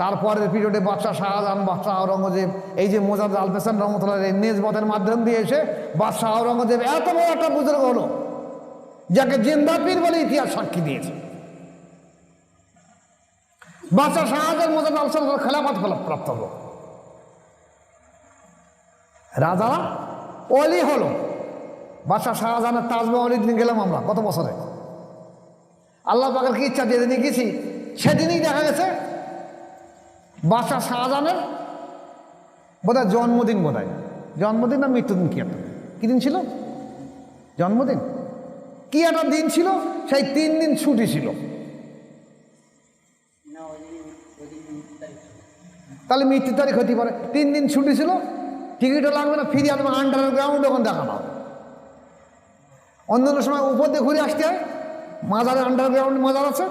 তারপরের পিরিয়ডে বাদশাহ শাহজাহান, বাদশাহ আওরঙ্গজেব, এই যে মোজাদ আল হোসেন রহমতুল্লাহ এই নেজবতের মাধ্যম দিয়ে এসে বাদশাহ আওরঙ্গজেব এত বড় একটা বুজুর্গ হলো যাকে জিন্দা পীর বলে ইতিহাস সাক্ষী দিয়েছে। বাদশাহ শাহজাহান মোজাদ আল হোসেন খেলাফত প্রাপ্ত হলো, রাজারা অলি হলো। বাদশাহ শাহজাহানের তাজমহল দিন গেলাম আমরা গত বছরে, আল্লাহ পাকের কি ইচ্ছা যেদিনই গেছি সেদিনই দেখা গেছে বাদশাহ শাহজাহানের বোধহয় জন্মদিন, জন্মদিন না মৃত্যুদিন, কি দিন ছিল, জন্মদিন কি একটা দিন ছিল, সেই 3 দিন ছুটি ছিল। তাহলে মৃত্যু তারিখ হতে পারে, 3 দিন ছুটি ছিল, টিকিটও লাগবে না, ফিরে আসবে আন্ডারগ্রাউন্ড, ওখানে দেখানো হবে। অন্যান্য সময় উপর দিয়ে ঘুরে আসতে হয়, মাজারে আন্ডারগ্রাউন্ড মাজার আছে,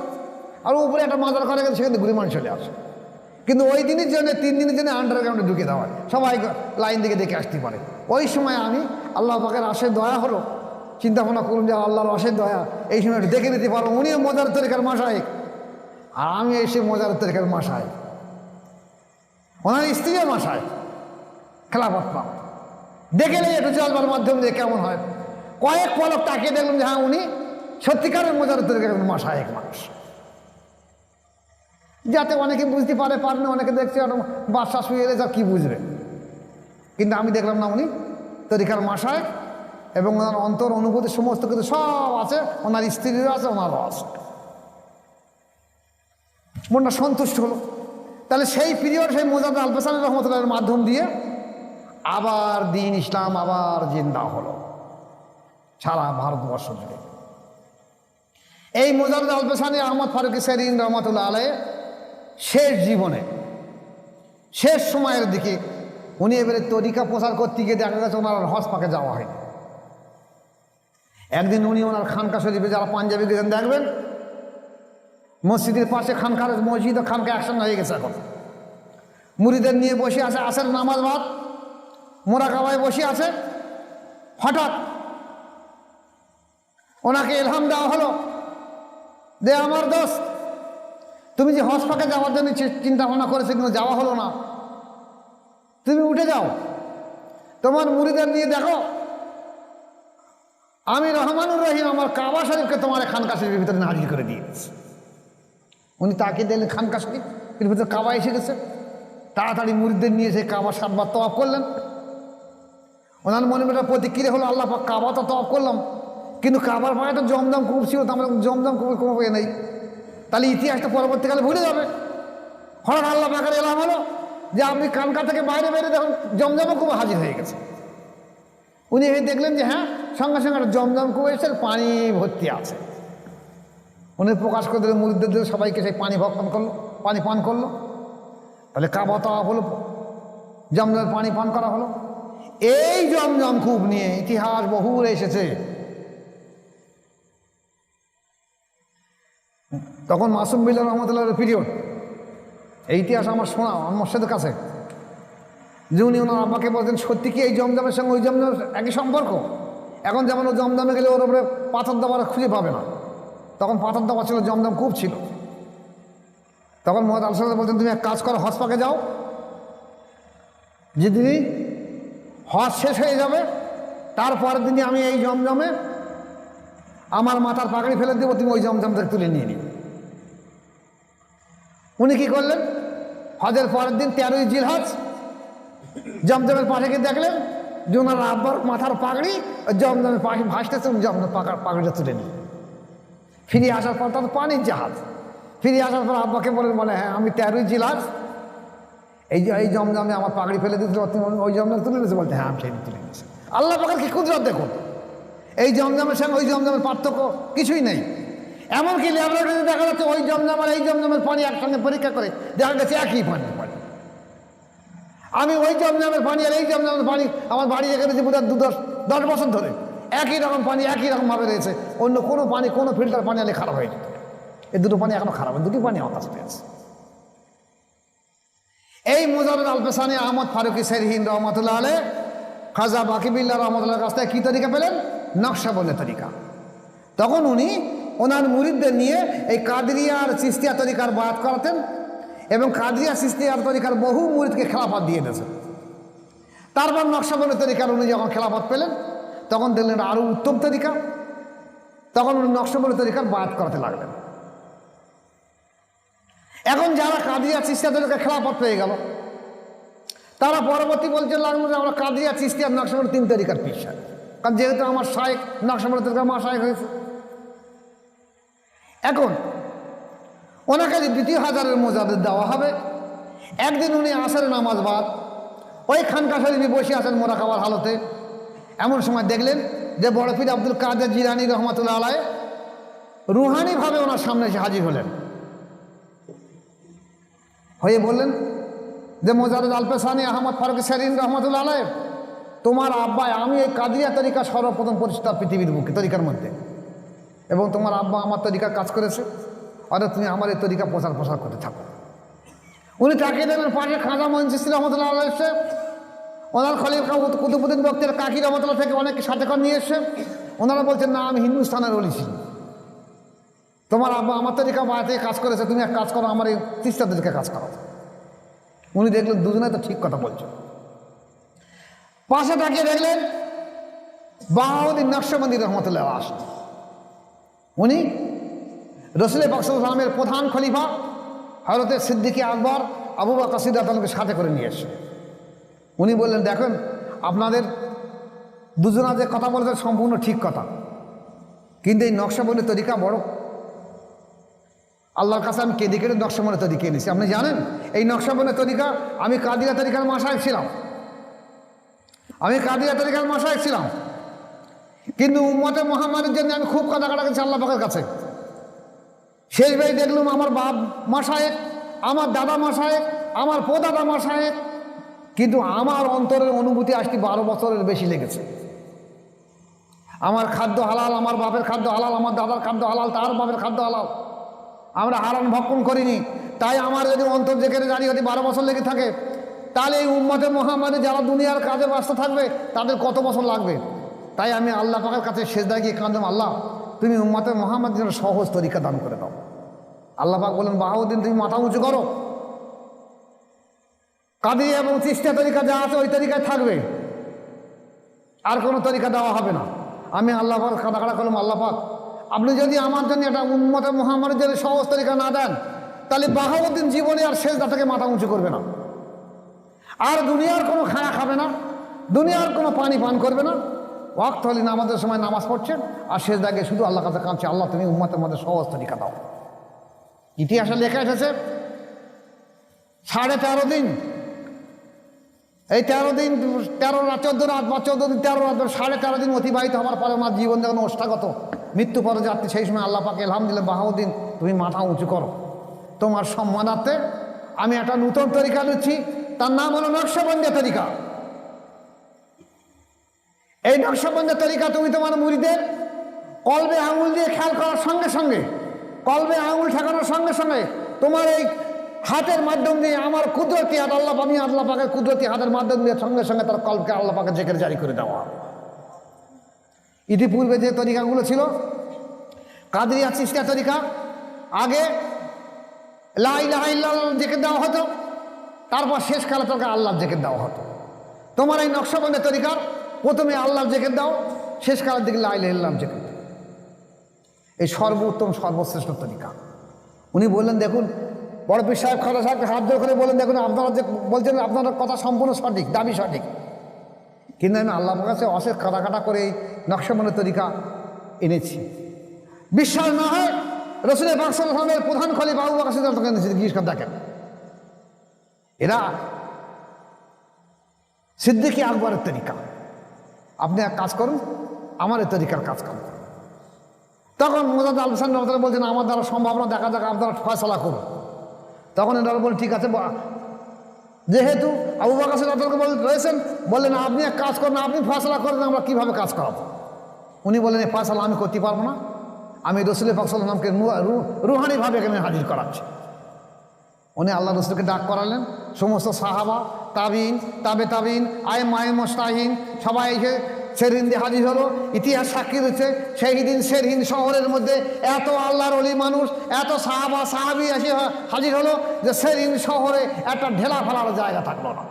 আর উপরে একটা মাজার করে গেছে, সেখানে ঘুরে মানুষ চলে আসে। কিন্তু ওই দিনের জন্য 3 দিনের জন্য আন্ডারগ্রাউন্ডে ঢুকে দেওয়া হয়, সবাই লাইন দিকে দেখে আসতে পারে। ওই সময় আমি আল্লাহ পাকের আশের দয়া হলো, চিন্তা ভাবনা করুন যে আল্লাহর আশের দয়া, এই সময় একটু দেখে নিতে পারবো, উনিও মজার তরিকার মাসায়েক আর আমি এসে মজার তরিকার মাসায়েক, ওনার স্ত্রীও মাসায়েক, খেলাফত পাপ দেখে নেই একটু চলবার মাধ্যম দিয়ে কেমন হয়। কয়েক পলক তাকিয়ে দেখলাম যে হ্যাঁ উনি সত্যিকারের মজার তরিকার মাসায়েক মানুষ, যাতে অনেকে বুঝতে পারে না, অনেকে দেখছে বাদশা শুয়ে এলে কি বুঝবে, কিন্তু আমি দেখলাম না উনি তরিকার মাসায়েক, এবং ওনার অন্তর অনুভূতি সমস্ত কিছু সব আছে, ওনার স্ত্রীরও আছে, ওনারও আছে, মনটা সন্তুষ্ট হলো। তাহলে সেই পিরিয়ড, সেই মোজাদ আল হোসেন রহমতুল্লাহের মাধ্যম দিয়ে আবার দিন ইসলাম আবার জিন্দা হলো সারা ভারতবর্ষ জুড়ে। এই মোজাদ আল হোসেন আহমদ ফারুকী সেরিন রহমতুল্লাহ আলাইহি শেষ জীবনে, শেষ সময়ের দিকে উনি এবারে তরিকা প্রচার করতে গিয়ে দেখা গেছে ওনার হজ পাকে যাওয়া হয়নি। একদিন উনি ওনার খানকা শরীফে, যারা পাঞ্জাবি গেছেন দেখবেন, মসজিদের পাশে খানকার, মসজিদ ও খানকা একসঙ্গে হয়ে গেছে। এখন মুরিদের নিয়ে বসে আছে, আসেন নামাজ বাদ মোরাকাবায় বসে আছে। হঠাৎ ওনাকে ইলহাম দেওয়া হলো যে আমার দোস্ত, তুমি যে হজ পাকে যাওয়ার জন্য চিন্তা ভাবনা করেছো কিন্তু যাওয়া হলো না, তুমি উঠে যাও, তোমার মুরিদের নিয়ে দেখো আমি রহমানুর রহিম আমার কাবা শরীফকে তোমার খানকা শরীফের ভিতরে নাজিল করে দিয়েছি। উনি তাকে দিলেন খানকা শরীফ, এর ভিতরে কাবা এসে গেছে। তাড়াতাড়ি মুরিদদের নিয়ে সেই কাবা 7 বার তওয়াফ করলেন। ওনার মনে একটা প্রতিক্রিয়া হলো, আল্লাহ পাক কাবা তো তওয়াফ করলাম, কিন্তু কাবার পায়ে তো জমজম কূপ ছিল, তো আমরা জমজম কূপের কোনো পেয়ে নেই, তাহলে ইতিহাসটা পরবর্তীকালে ভুলে যাবে। হঠাৎ আল্লাহ পাকের এলাম হলো যে আপনি কানকা থেকে বাইরে বেরে দেখুন জমজম কূপ হাজির হয়ে গেছে। উনি দেখলেন যে হ্যাঁ, সঙ্গে সঙ্গে একটা জমজম কূপ এসে পানি ভর্তি আছে। উনি প্রকাশ করে দিলেন, মুরিদদের দিলে সবাইকে সেই পানি ভক্ষণ করলো, পানি পান করলো। তাহলে কাবা তওয়াফ হলো, জমজমের পানি পান করা হলো। এই জমজম কূপ নিয়ে ইতিহাস বহুল এসেছে। তখন মাসুম বিল্লাহ রহমতুল্লাহর পিরিয়ড, এই ইতিহাস আমার শোনা আমার মোর্শেদের কাছে, যে উনি ওনার আব্বাকে বলছেন সত্যি কি এই জমজমের সঙ্গে ওই জমজমের একই সম্পর্ক? এখন যেমন ও জমজমে গেলে ওর উপরে পাথর দেওয়ার খুঁজে পাবে না, তখন পাথর দেওয়া ছিল, জমজম কূপ ছিল। তখন মোহাম্মদ আল-সালাহ বলছেন তুমি এক কাজ করো, হজ পাকে যাও, যেদিনই হজ শেষ হয়ে যাবে তারপরের দিনই আমি এই জমজমে আমার মাথার পাগড়ি ফেলে দেবো, তুমি ওই জমজম থেকে তুলে নিয়ে নিবে। উনি কি করলেন, হজের পরের দিন 13ই জিলহজ জমজমের পাশে গিয়ে দেখলেন যে ওনার আব্বার মাথার পাগড়ি জমজমের পাখি ভাসতেছে, জমজম পাগড়িটা তুলে নিয়ে ফিরে আসার পর তার পানির জাহাজ ফিরে আসার পর আব্বাকে বলে হ্যাঁ আমি 13ই জিলহজ এই জমজমে আমার পাগড়ি ফেলে দিয়েছিল, তুমি ওই জমজম তুলে নিয়েছে? বলতে হ্যাঁ আমি সেই তুলে নিয়েছি। আল্লাহ পাকের কি কুদরত দেখুন, এই জমজমের সঙ্গে ওই জমজমের পার্থক্য কিছুই নেই। এমনকি ল্যাবরেটরিতে দেখা যাচ্ছে ওই জমজম আর এই জমজমের পানি একসঙ্গে পরীক্ষা করে দেখা গেছে একই পানি। আমি ওই জমজমের পানি আর এই জমজমের পানি আমার বাড়ি রেখে দিয়েছি বোধ হয় 10 বছর ধরে, একই রকম পানি একই রকমভাবে রয়েছে। অন্য কোনো পানি কোনো ফিল্টার পানি আলে খারাপ হয়ে যেত, এই দুটো পানি এখনো খারাপ, দুটি পানি আমার কাছে পেয়েছে। এই মুজাররদ আল-পেশানি আহমদ ফারুকি সেরহিন রহমতুল্লাহ আলাইহ খাজা বাকিবিল্লাহ রহমতুল্লাহর কাছ থেকে কী তরিকা পেলেন? নকশবন্দি তরিকা। তখন উনি ওনার মুরিদদের নিয়ে এই কাদরিয়া আর চিশতিয়া তরিকার বায়াত করাতেন এবং কাদরিয়া চিশতিয়া তরিকার বহু মুরিদকে খেলাফত দিয়ে দিয়েছেন। তারপর নকশবন্দি তরিকার উনি যখন খেলাফত পেলেন তখন দেখলেন আরও উত্তম তরিকা, তখন উনি নকশবন্দি তরিকার বায়াত করাতে লাগলেন। এখন যারা কাদরিয়া চিশতিয়া তরিকার খেলাফত পেয়ে গেল তারা পরবর্তী বলতে লাগলো যে আমরা কাদরিয়া চিশতিয়া আর নকশবন্দি 3 তরিকার পিছা, কারণ যেহেতু আমার শায়েখ নকশবন্দি তরিকার মা শায়েখ হয়েছে। এখন ওনাকে যে 2য় হাজারের মোজাদ্দেদ দেওয়া হবে, একদিন উনি আসরের নামাজ বাদ ওই খানকা শরীফে বসে আছেন মোরাকাবার হালতে। এমন সময় দেখলেন যে বড় পীর আব্দুল কাদের জিলানী রহমতুল্লাহ আলাইহ রুহানিভাবে ওনার সামনে এসে হাজির হলেন, হয়ে বললেন যে মুজাররদ আল-পেশানি আহমদ ফারুকি সেরহিন রহমতুল্লাহ আলাইহ, তোমার আব্বা আমি এই কাদরিয়া তরিকা সর্বপ্রথম প্রতিষ্ঠা পৃথিবীর বুকে তরিকার মধ্যে, এবং তোমার আব্বা আমার তরিকার কাজ করেছে, অর্থাৎ তুমি আমার এই তরিকা প্রসার করতে থাকো। উনি তাকিয়ে দেখলেন পাশে খাজা মঈন চিশতি রহমতুল্লাহ আলাইহ এসে, ওনার খলিফা কুতুবউদ্দিন বক্তিয়ার কাকি রহমতুল্লাহ থেকে অনেকে সাথে করে নিয়ে এসে ওনারা বলছেন না আমি হিন্দুস্তানের ওলি ছিলাম, তোমার আব্বা আমার তরিকা বায়াতে কাজ করেছে, তুমি এক কাজ করো আমার এই চিশতিয়া তরিকা কাজ করো। উনি দেখলেন দুজনে তো ঠিক কথা বলছো। পাশে তাকিয়ে দেখলেন বাহাউদ্দিন নকশবন্দি রহমতুল্লাহ আসেন। উনি রসুল পাক সাল্লাল্লাহু আলাইহি ওয়াসাল্লামের প্রধান খলিফা হযরত সিদ্দিক আকবর আবু বকর সিদ্দিক রাদিয়াল্লাহু আনহুকে সাথে করে নিয়ে এসে উনি বললেন দেখেন আপনাদের দুজনা যে কথা বলেছে সম্পূর্ণ ঠিক কথা, কিন্তু এই নকশবন্দি তরিকা বড় আল্লাহর কাছে আমি কেঁদে কেটে নকশবন্দি তরিকা এনেছি। আপনি জানেন এই নকশবন্দি তরিকা আমি কাদিয়া তরিকার মাশায়েখ ছিলাম, কিন্তু উম্মতে মুহাম্মাদের জন্য আমি খুব কাঁদা কাটা গেছি আল্লাহ পাকের কাছে। শেষ ভাই দেখলাম আমার বাপ মাশায়েখ, আমার দাদা মাশায়েখ, আমার পোদাদা মাশায়েখ, কিন্তু আমার অন্তরের অনুভূতি আসতে 12 বছরের বেশি লেগেছে। আমার খাদ্য হালাল, আমার বাপের খাদ্য হালাল, আমার দাদার খাদ্য হালাল, তার বাপের খাদ্য হালাল, আমরা হারাম ভক্ষণ করিনি। তাই আমার যদি অন্তর জেগে দাঁড়িয়ে হতে 12 বছর লেগে থাকে, তাহলে এই উম্মতে মুহাম্মাদে যারা দুনিয়ার কাজে ব্যস্ত থাকবে তাদের কত বছর লাগবে। তাই আমি আল্লাহ পাকের কাছে সেজদায় গিয়ে কাঁদলাম, আল্লাহ তুমি উম্মতে মুহাম্মাদের জন্য সহজ তরিকা দান করে দাও। আল্লাহ পাক বলেন বাহাউদ্দিন তুমি মাথা উঁচু করো, কাদিয়া এবং চিশতিয়া তরিকা যা আছে ওই তরিকায় থাকবে, আর কোনো তরিকা দেওয়া হবে না। আমি আল্লাহ পাক কাঁদা কাটা করলাম, আল্লাহ পাক আপনি যদি আমার জন্য এটা উম্মতে মুহাম্মাদের জন্য সহজ তরিকা না দেন তাহলে বাহাউদ্দিন জীবনে আর সেজদা থেকে মাথা উঁচু করবে না, আর দুনিয়ার কোনো খানা খাবে না, দুনিয়ার কোনো পানি পান করবে না। ওয়াক্ত হলে নামাজের সময় নামাজ পড়ছেন আর সেজদাকে শুধু আল্লাহ কাছে কাঁদছে, আল্লাহ তুমি উম্মতের মধ্যে সহজ তরিকা দাও। ইতিহাসে লেখা এসেছে 13.5 দিন, এই 13 দিন 13 রাত 14 রাত বা 14 দিন 13 রাত 13.5 দিন অতিবাহিত হওয়ার পরে ওনার জীবন যখন ওষ্ঠাগত মৃত্যু পরে যাত্রী, সেই সময় আল্লাহ পাকে আলহামদুলিল্লাহ বাহাউদ্দিন তুমি মাথা উঁচু করো, তোমার সম্মানার্থে আমি একটা নূতন তরিকা দিচ্ছি, তার নাম হলো নকশবন্দি তরিকা। এই নকশবন্দি তরিকা তুমি তোমার মুরিদের কলবে আঙুল দিয়ে খেয়াল করার সঙ্গে সঙ্গে, কলবে আঙুল ঠেকানোর সঙ্গে সঙ্গে তোমার এই হাতের মাধ্যম দিয়ে আমার কুদরতি হাত আল্লাহ, আমি আল্লাহ পাকের কুদরতি হাতের মাধ্যম দিয়ে সঙ্গে সঙ্গে তার কলবকে আল্লাহ পাকে জেকের জারি করে দেওয়া। ইতিপূর্বে যে তরিকাগুলো ছিল কাদরিয়া চিশতিয়া তরিকা, আগে লা ইলাহা ইল্লাল্লাহ জেকের দেওয়া হতো, তারপর শেষকালে তাকে আল্লাহ জেকের দেওয়া হতো। তোমার এই নকশবন্দি তরিকার প্রথমে আল্লাহ জেকের দাও, শেষকালের দিকে লা ইলাহা ইল্লাল্লাহ জেকের দাও। এই সর্বোত্তম সর্বশ্রেষ্ঠ তরিকা। উনি বললেন দেখুন, বড় পীর সাহেব খাজা সাহেবকে হাত ধরে করে বলেন দেখুন আপনারা যে বলছেন আপনার কথা সম্পূর্ণ সঠিক, দাবি সঠিক, কিন্তু আমি আল্লাহর কাছে অশেষ কাটা করে এই নকশবন্দি তরিকা এনেছি। বিশ্বাস না হয় রসুলের পাক সাল্লাল্লাহু আলাইহি ওয়াসাল্লামের প্রধান খলিফা আবু বকর সিদ্দিক এনেছি, জিজ্ঞেস করে দেখেন। এরা সিদ্দিক আকবরের তরিকা, আপনি এক কাজ করুন, আমার এই তরিকার কাজ করুন। তখন মোজাদ্দেদ আল হোসেন রহমাতুল্লাহ বলছেন আমার দ্বারা সম্ভব না, দেখা যাক আপনারা ফয়সালা করুন। তখন এনারা বলেন ঠিক আছে, যেহেতু আবু বকর সিদ্দিক রয়েছেন, বললেন আপনি এক কাজ করুন, আপনি ফয়সালা করেন আমরা কীভাবে কাজ করাবো। উনি বললেন এই ফয়সালা আমি করতে পারবো না, আমি রসুলের পাক সাল্লাল্লাহু আলাইহি ওয়াসাল্লামকে রুহানিভাবে এখানে হাজির করাচ্ছি। উনি আল্লাহ রসুলকে ডাক করালেন, সমস্ত সাহাবা, তাবিন, তাবিন, আইম মুস্তাহিন সবাই এসে সেরহিন দিয়ে হাজির হলো। ইতিহাস সাক্ষী দিচ্ছে সেই দিন সেরহিন শহরের মধ্যে এত আল্লাহর ওলি মানুষ, এত সাহাবা সাহাবি এসে হাজির হলো যে সেরহিন শহরে একটা ঢেলা ফেলার জায়গা থাকলো না।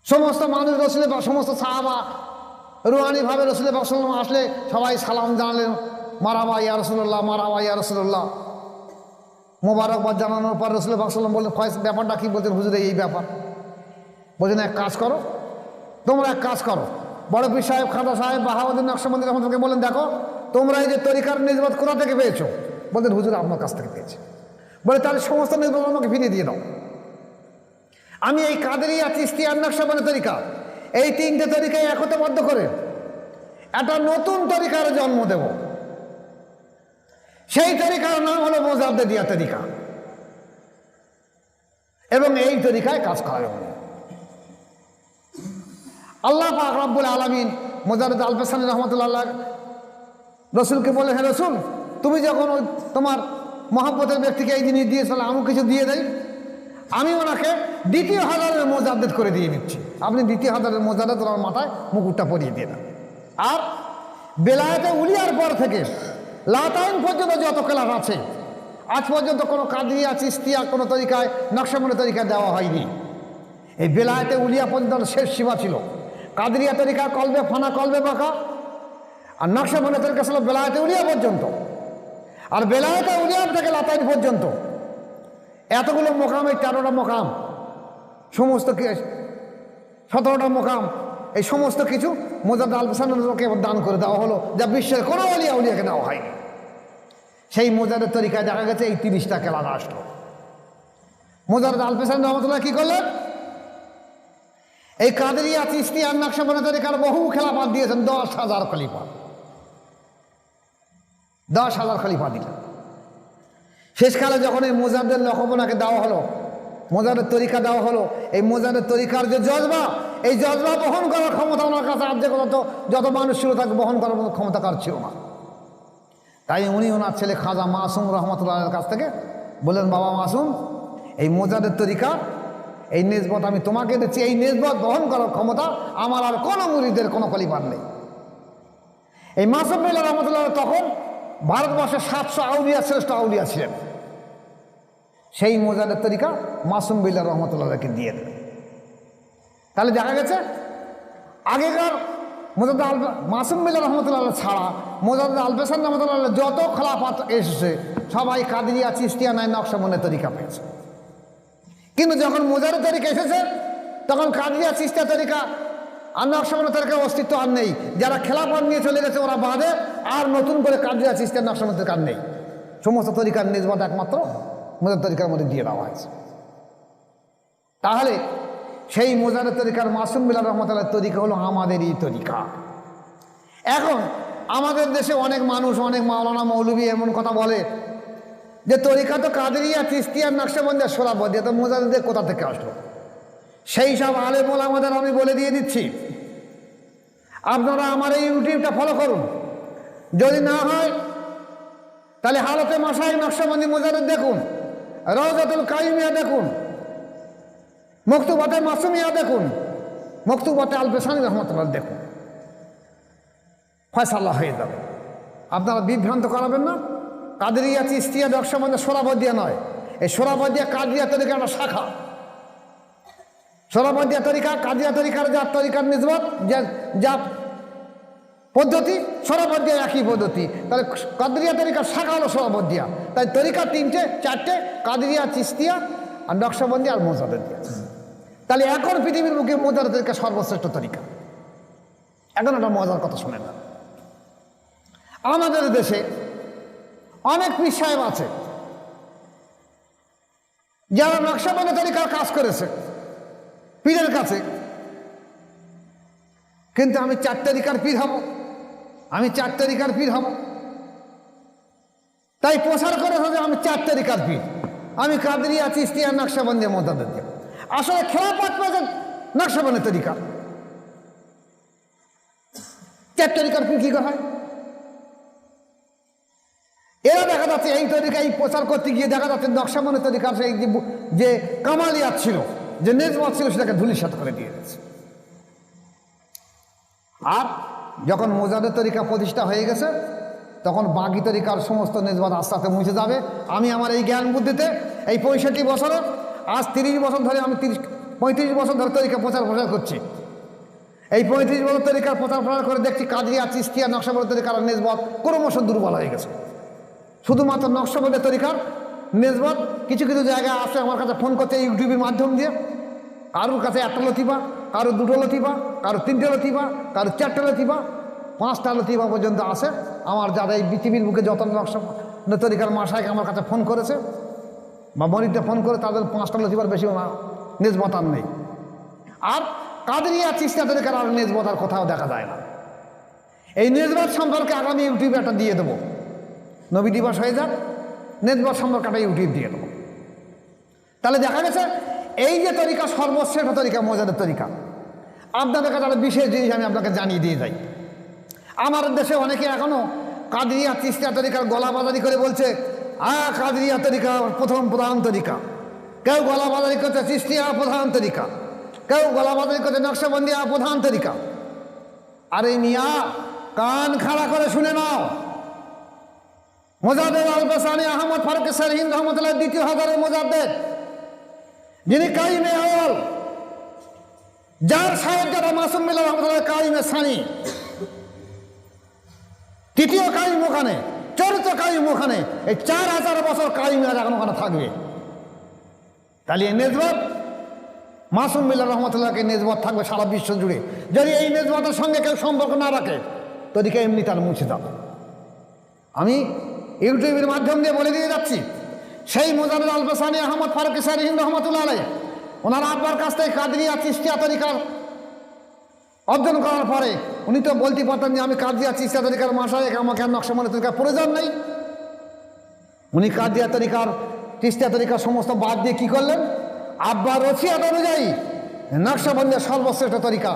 সমস্ত মানুষ রসুলের, সমস্ত সাহাবা রুহানিভাবে রসুলের পাক সাল্লাল্লাহু আলাইহি ওয়াসাল্লাম আসলে সবাই সালাম জানালেন, মারহাবা ইয়া রাসূলুল্লাহ, মারহাবা ইয়া রাসূলুল্লাহ। মোবারকবাদ জানানোর পর রসুলের পাক সাল্লাল্লাহু আলাইহি ওয়াসাল্লাম বললেন ব্যাপারটা কী? বলছেন হুজুর এই ব্যাপার। বলছেন এক কাজ করো, তোমরা এক কাজ করো। বড় পীর সাহেব খাজা সাহেব বাহাউদ্দিন নকশবন্দি রহমতুল্লাহকে বলেন দেখো তোমরা এই যে তরিকার নিসবত কোথা থেকে পেয়েছো? বলতেন হুজুর আপনার কাছ থেকে পেয়েছি। বলে তাহলে সমস্ত নিসবত আমাকে ফিরিয়ে দিয়ে দাও। আমি এই কাদেরিয়া চিশতিয়া নকশবন্দি তরিকা, এই 3টে তরিকায় একতাবদ্ধ করে একটা নতুন তরিকার জন্ম দেব। সেই তরিকার নাম হলো মোজাদ্দেদিয়া তরিকা, এবং এই তরিকায় কাজ করা যাবে। আল্লাহ পাক রব্বুল আলামিন মোজাদ্দেদ আল পেসানি রহমতুল্লাহ রসুলকে বলে, হ্যাঁ রসুল তুমি যখন তোমার মহব্বতের ব্যক্তিকে এই জিনিস দিয়েছিল, আমি কিছু দিয়ে দেই, আমি ওনাকে 2য় হাজারের মোজাদ্দেদ করে দিয়ে দিচ্ছি, আপনি 2য় হাজারের মোজাদ্দেদ ওনার মাথায় মুকুটটা পরিয়ে দিয়ে দেন। আর বেলায়েতে উলিয়ার পর থেকে লাতাইন পর্যন্ত যত ক্লাস আছে আজ পর্যন্ত কোনো কাদরিয়া চিশতিয়া কোনো তরিকায় নকশবন্দি তরিকা দেওয়া হয়নি। এই বেলায়েতে উলিয়া পর্যন্ত শেষ সীমা ছিল। কাদরিয়া তরিকা কলবে ফানা কলবে বাঁকা, আর নকশবন্দি তরিকা ছিল বেলায়েতে উলিয়া পর্যন্ত। আর বেলায়েতে উলিয়া থেকে লাতাইন পর্যন্ত এতগুলো মোকাম, এই 13টা মোকাম, সমস্ত 17টা মোকাম, এই সমস্ত কিছু মোজাদ্দেদ আল পেসানিকে দান করে দেওয়া হলো, যা বিশ্বের কোনো আলিয়া উলিয়াকে দেওয়া হয়নি। সেই মোজাদ্দেদ তরিকায় দেখা গেছে এই 30টা কেলাস আসলো। মোজাদ্দেদ আল পেসানি রহমতুল্লাহ কী করলেন? এই কাদেরিয়া চিশতিয়া নকশবন্দি তরিকার বহু খেলাফত দিয়েছেন, 10,000 খলিফা, 10,000 খলিফা দিলেন। শেষকালে যখন এই মোজাদ্দেদ লকবনাকে দেওয়া হলো, মোজাদ্দেদ তরিকা দেওয়া হলো, এই মোজাদ্দেদ তরিকার যে জজবা, এই জজবা বহন করার ক্ষমতা ওনার কাছে আর যে যত মানুষ ছিল তাকে বহন করার মতো ক্ষমতা কার ছিল না। তাই উনি ওনার ছেলে খাজা মাসুম রহমতুল্লাহের কাছ থেকে বললেন, বাবা মাসুম এই মোজাদ্দেদ তরিকা এই নিসবত আমি তোমাকে দিচ্ছি, এই নিসবত বহন করার ক্ষমতা আমার আর কোনো মুরিদের কোনো খলিফার নেই। এই মাসুম বিল্লাহ রহমতুল্লাহ তখন ভারতবর্ষের 700 আউলিয়া শ্রেষ্ঠ আউলিয়া ছিলেন। সেই মোজাদ্দেদ তরিকা মাসুম বিল্লাহ রহমতুল্লাহকে দিয়ে দেন। তাহলে দেখা গেছে আগেকার মোজাদ্দেদ মাসুম বিল্লাহ রহমতুল্লাহ ছাড়া মোজাদ্দেদ আল পেসানি রহমতুল্লাহ যত খেলাফত এসেছে সবাই কাদেরিয়া চিশতিয়া নাই নকশবন্দির তরিকা পেয়েছে। কিন্তু যখন মোজারের তরিকা এসেছে তখন কাদেরিয়া চিশতিয়া তরিকা আর নকশবন্দির তরিকার অস্তিত্ব আর নেই। যারা খেলাফত নিয়ে চলে গেছে ওরা বাদে আর নতুন করে কাদেরিয়া চিশতিয়া নকশবন্দির তরিকা নেই। সমস্ত তরিকার নিসবত একমাত্র মোজার তরিকার মধ্যে দিয়ে দেওয়া হয়েছে। তাহলে সেই মোজারের তরিকার মাসুম বিল্লাহ রহমতুল্লাহ তরিকা হলো আমাদেরই তরিকা। এখন আমাদের দেশে অনেক মানুষ, অনেক মাওলানা মৌলভী এমন কথা বলে যে তরিকা তো কাদেরিয়া চিশতিয়া নকশবন্দি সোহরাওয়ার্দী, তো মোজারদের কোথা থেকে আসলো? সেই সব আলেম ওলামাদের আমি বলে দিয়ে দিচ্ছি, আপনারা আমার এই ইউটিউবটা ফলো করুন। যদি না হয় তাহলে হালতে মাসায় নকশবন্দি মোজারদ দেখুন, রওজাতুল কাইমিয়া দেখুন, মকতুবাতে মাসুমিয়া দেখুন, মকতুবাতে আল বেসানি রহমতুল্লাহ দেখুন, ফয়সালা হয়ে যাবে। আপনারা বিভ্রান্ত করাবেন না। কাদেরিয়া চিশতিয়া নকশবন্দি সোহরাওয়ার্দিয়া নয়, এই সোহরাওয়ার্দিয়া কাদেরিয়া তরিকার একটা শাখা। সোহরাওয়ার্দিয়া তরিকা কাদেরিয়া তরিকার যা তরিকার নিসবত যা পদ্ধতি, সোহরাওয়ার্দিয়া একই পদ্ধতি। তাহলে কাদেরিয়া তরিকার শাখা হলো সোহরাওয়ার্দিয়া। তাই তরিকা তিনটে চারটে, কাদেরিয়া চিশতিয়া আর নকশবন্দি আর মোজারদিয়া। তাহলে এখন পৃথিবীর বুকে মোজারের তরিকা সর্বশ্রেষ্ঠ তরিকা। এখন একটা মজার কথা শুনে না, আমাদের দেশে অনেক পীর সাহেব আছে যারা নকশবন্দি তরিকার কাজ করেছে পীরের কাছে, কিন্তু আমি 4 তরিকার পীর হব, আমি 4 তরিকার পীর হব, তাই প্রচার করেছে যে আমি 4 তরিকার পীর, আমি কাদেরিয়া চিশতিয়া নকশবন্দি মোজারদিয়া। আসলে খেলাফত পেয়েছে নকশবন্দি তরিকা। 4 তরিকার পীর কি হয়? এরা দেখা যাচ্ছে এই তরিকায় প্রচার করতে গিয়ে দেখা যাচ্ছে নকশবন্দি তরিকার সেই যে কামালিয়াত ছিল, যে নেজবত ছিল, সেটাকে ধূলিসাৎ করে দিয়ে গেছে। আর যখন মোজারের তরিকা প্রতিষ্ঠা হয়ে গেছে তখন বাকি তরিকার সমস্ত নেজবত আস্তে আস্তে মুছে যাবে। আমি আমার এই জ্ঞান বুদ্ধিতে এই 65 বছরে, আজ 30 বছর ধরে, আমি 35 বছর ধরে তরিকা প্রচার করছি। এই 35 বছর তরিকার প্রচার করে দেখছি কাদেরিয়া চিশতিয়া নকশবন্দি তরিকার নেজবত ক্রমশ দুর্বল হয়ে গেছে। শুধুমাত্র নকশবন্দি তরিকার নেজবত কিছু কিছু জায়গায় আসে, আমার কাছে ফোন করছে ইউটিউবের মাধ্যম দিয়ে। কারোর কাছে 1টা লতিফা, কারো 2টো লতিফা, কারো 3টে লতিফা, কারো 4টে লতিফা, 5টা লতিফা পর্যন্ত আসে। আমার যারা এই পৃথিবীর বুকে যত নকশবন্দি তরিকার মাসায় আমার কাছে ফোন করেছে বা মরিদে ফোন করে, তাদের 5টা লতিফার বেশি নেজবত আর নেই। আর কাদেরিয়া চিশতিয়া তরিকার আর নেজবত আর কোথাও দেখা যায় না। এই নেজবত সম্পর্কে আগামী ইউটিউবে একটা দিয়ে দেবো, নবী দিবস হয়ে যাক, নেজবত সম্পর্কে একটা ইউটিউব দিয়ে দেবো। তাহলে দেখা গেছে এই যে তরিকা সর্বশ্রেষ্ঠ তরিকা মোজারের তরিকা। আপনাদের কাছে একটা বিশেষ জিনিস আমি আপনাকে জানিয়ে দিয়ে যাই। আমার দেশে অনেকে এখনো কাদেরিয়া চিশতিয়া তরিকার গলাবাজারি করে বলছে কাদেরিয়া তরিকা প্রধান তরিকা, কেউ গলাবাজারি করছে চিশতিয়া প্রধান তরিকা, কেউ গলাবাজারি করছে নকশবন্দিয়া প্রধান তরিকা। আরে মিয়া, কান খাড়া করে শুনে নাও, মোজাদ্দেদ আল বেসানি আহমদ ফারুক সারহিন রহমতুল্লাহ 2য় হাজারের মোজাদ্দেদ, যিনি কাইমে আওয়াল, যার সাহেবজাদা মাসুম বিল্লাহ রহমতুল্লাহ কাইমে সানি, 3য় কাইম ওখানে, 4র্থ কাইম ওখানে, এই 4000 বছর কাইমে এখন ওখানে থাকবে। তাহলে এই নেজবত মাসুম বিল্লাহ রহমতুল্লাহকে নেজবত থাকবে সারা বিশ্ব জুড়ে। যদি এই নেজবতের সঙ্গে কেউ সম্পর্ক না রাখে তরিকা এমনি তার মুছে যাবে। আমি ইউটিউবের মাধ্যম দিয়ে বলে দিয়ে যাচ্ছি, সেই মোজাদ্দেদ আল বেসানি আহমদ ফারুক সারহিন রহমতুল্লাহ আলাইহি, ওনার আব্বার কাছ থেকে কাদেরিয়া চিশতিয়া তরিকার অর্জন করার পরে উনি তো বলতে পারতেন যে আমি কাদেরিয়া চিশতিয়া তরিকার মাশায়েখ, আমাকে আর নকশবন্দি তরিকার প্রয়োজন নেই। উনি কাদেরিয়া তরিকার চিশতিয়া তরিকার সমস্ত বাদ দিয়ে কি করলেন? আব্বার ওসিয়ত অনুযায়ী নকশবন্দিয়া সর্বশ্রেষ্ঠ তরিকা,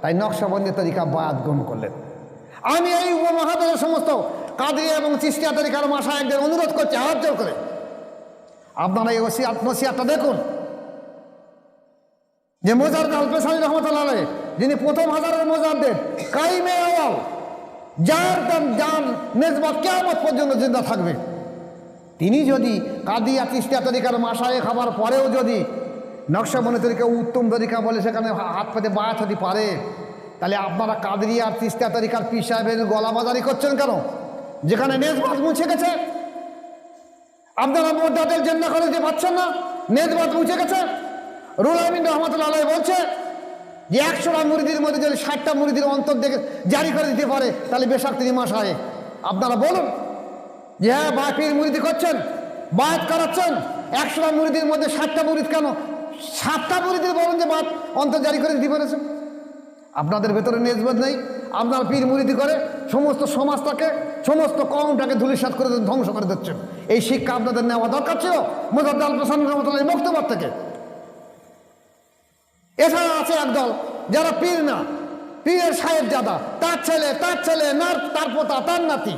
তাই নকশবন্দি তরিকা বায়াত গ্রহণ করলেন। আমি এই উপমহাদেশের সমস্ত কাদেরিয়া এবং চিশতিয়া তরিকার মাশায়েখদের অনুরোধ করছি হাত জোর করে, আপনারা এই নসিহতটা দেখুন যে মোজাদ্দেদ আল বেসানি রহমতুল্লাহ আলাইহি, যিনি প্রথম হাজারের মোজাদ্দেদ, কাইমে আওয়াল, যার নেজবত কিয়ামত পর্যন্ত জিন্দা থাকবে, তিনি যদি কাদেরিয়া চিশতিয়া তরিকার মাশায়েখ হবার পরেও যদি নকশবন্দি তরিকা উত্তম তরিকা বলে সেখানে হাত পেতে বায়াত হতে পারে, তাহলে আপনারা কাদেরিয়া আর চিশতিয়া তরিকার পীর সাহেবের গলাবাজারি করছেন কেন? যেখানে নেজবত মুছে গেছে, আপনারা মোদ্দাদের জেন্না করে দিতে পারছেন না, নেজবাত মুছে গেছে। রুহুল আমিন রহমতুল্লাহ আলাইহি বলছে যে 100টা মুরিদের মধ্যে যদি 60টা মুরিদের অন্তর দেখে জারি করে দিতে পারে তাহলে বেশক তিনি মাসায়ে। আপনারা বলুন যে হ্যাঁ বাপির মুরিদি করছেন, বায়াত করাচ্ছেন, 100টা মুরিদের মধ্যে 60টা মুরিদ কেন 7টা মুরিদের বলুন যে বাত অন্তর জারি করে দিতে পেরেছেন। আপনাদের ভেতরে নেজবাত নেই, আপনার পীর মুরিদি করে সমস্ত সমাজটাকে, সমস্ত কওমটাকে ধূলিসাৎ করে ধ্বংস করে দিচ্ছেন। এই শিক্ষা আপনাদের নেওয়া দরকার ছিল মুজাদ্দিদ আল হোসেন রহমতুল্লাহ বক্তব্য থেকে। এছাড়া আছে একদল যারা পীর না, পীরের সাহেব জাদা, তার ছেলে না, তার পোতা, তার নাতি,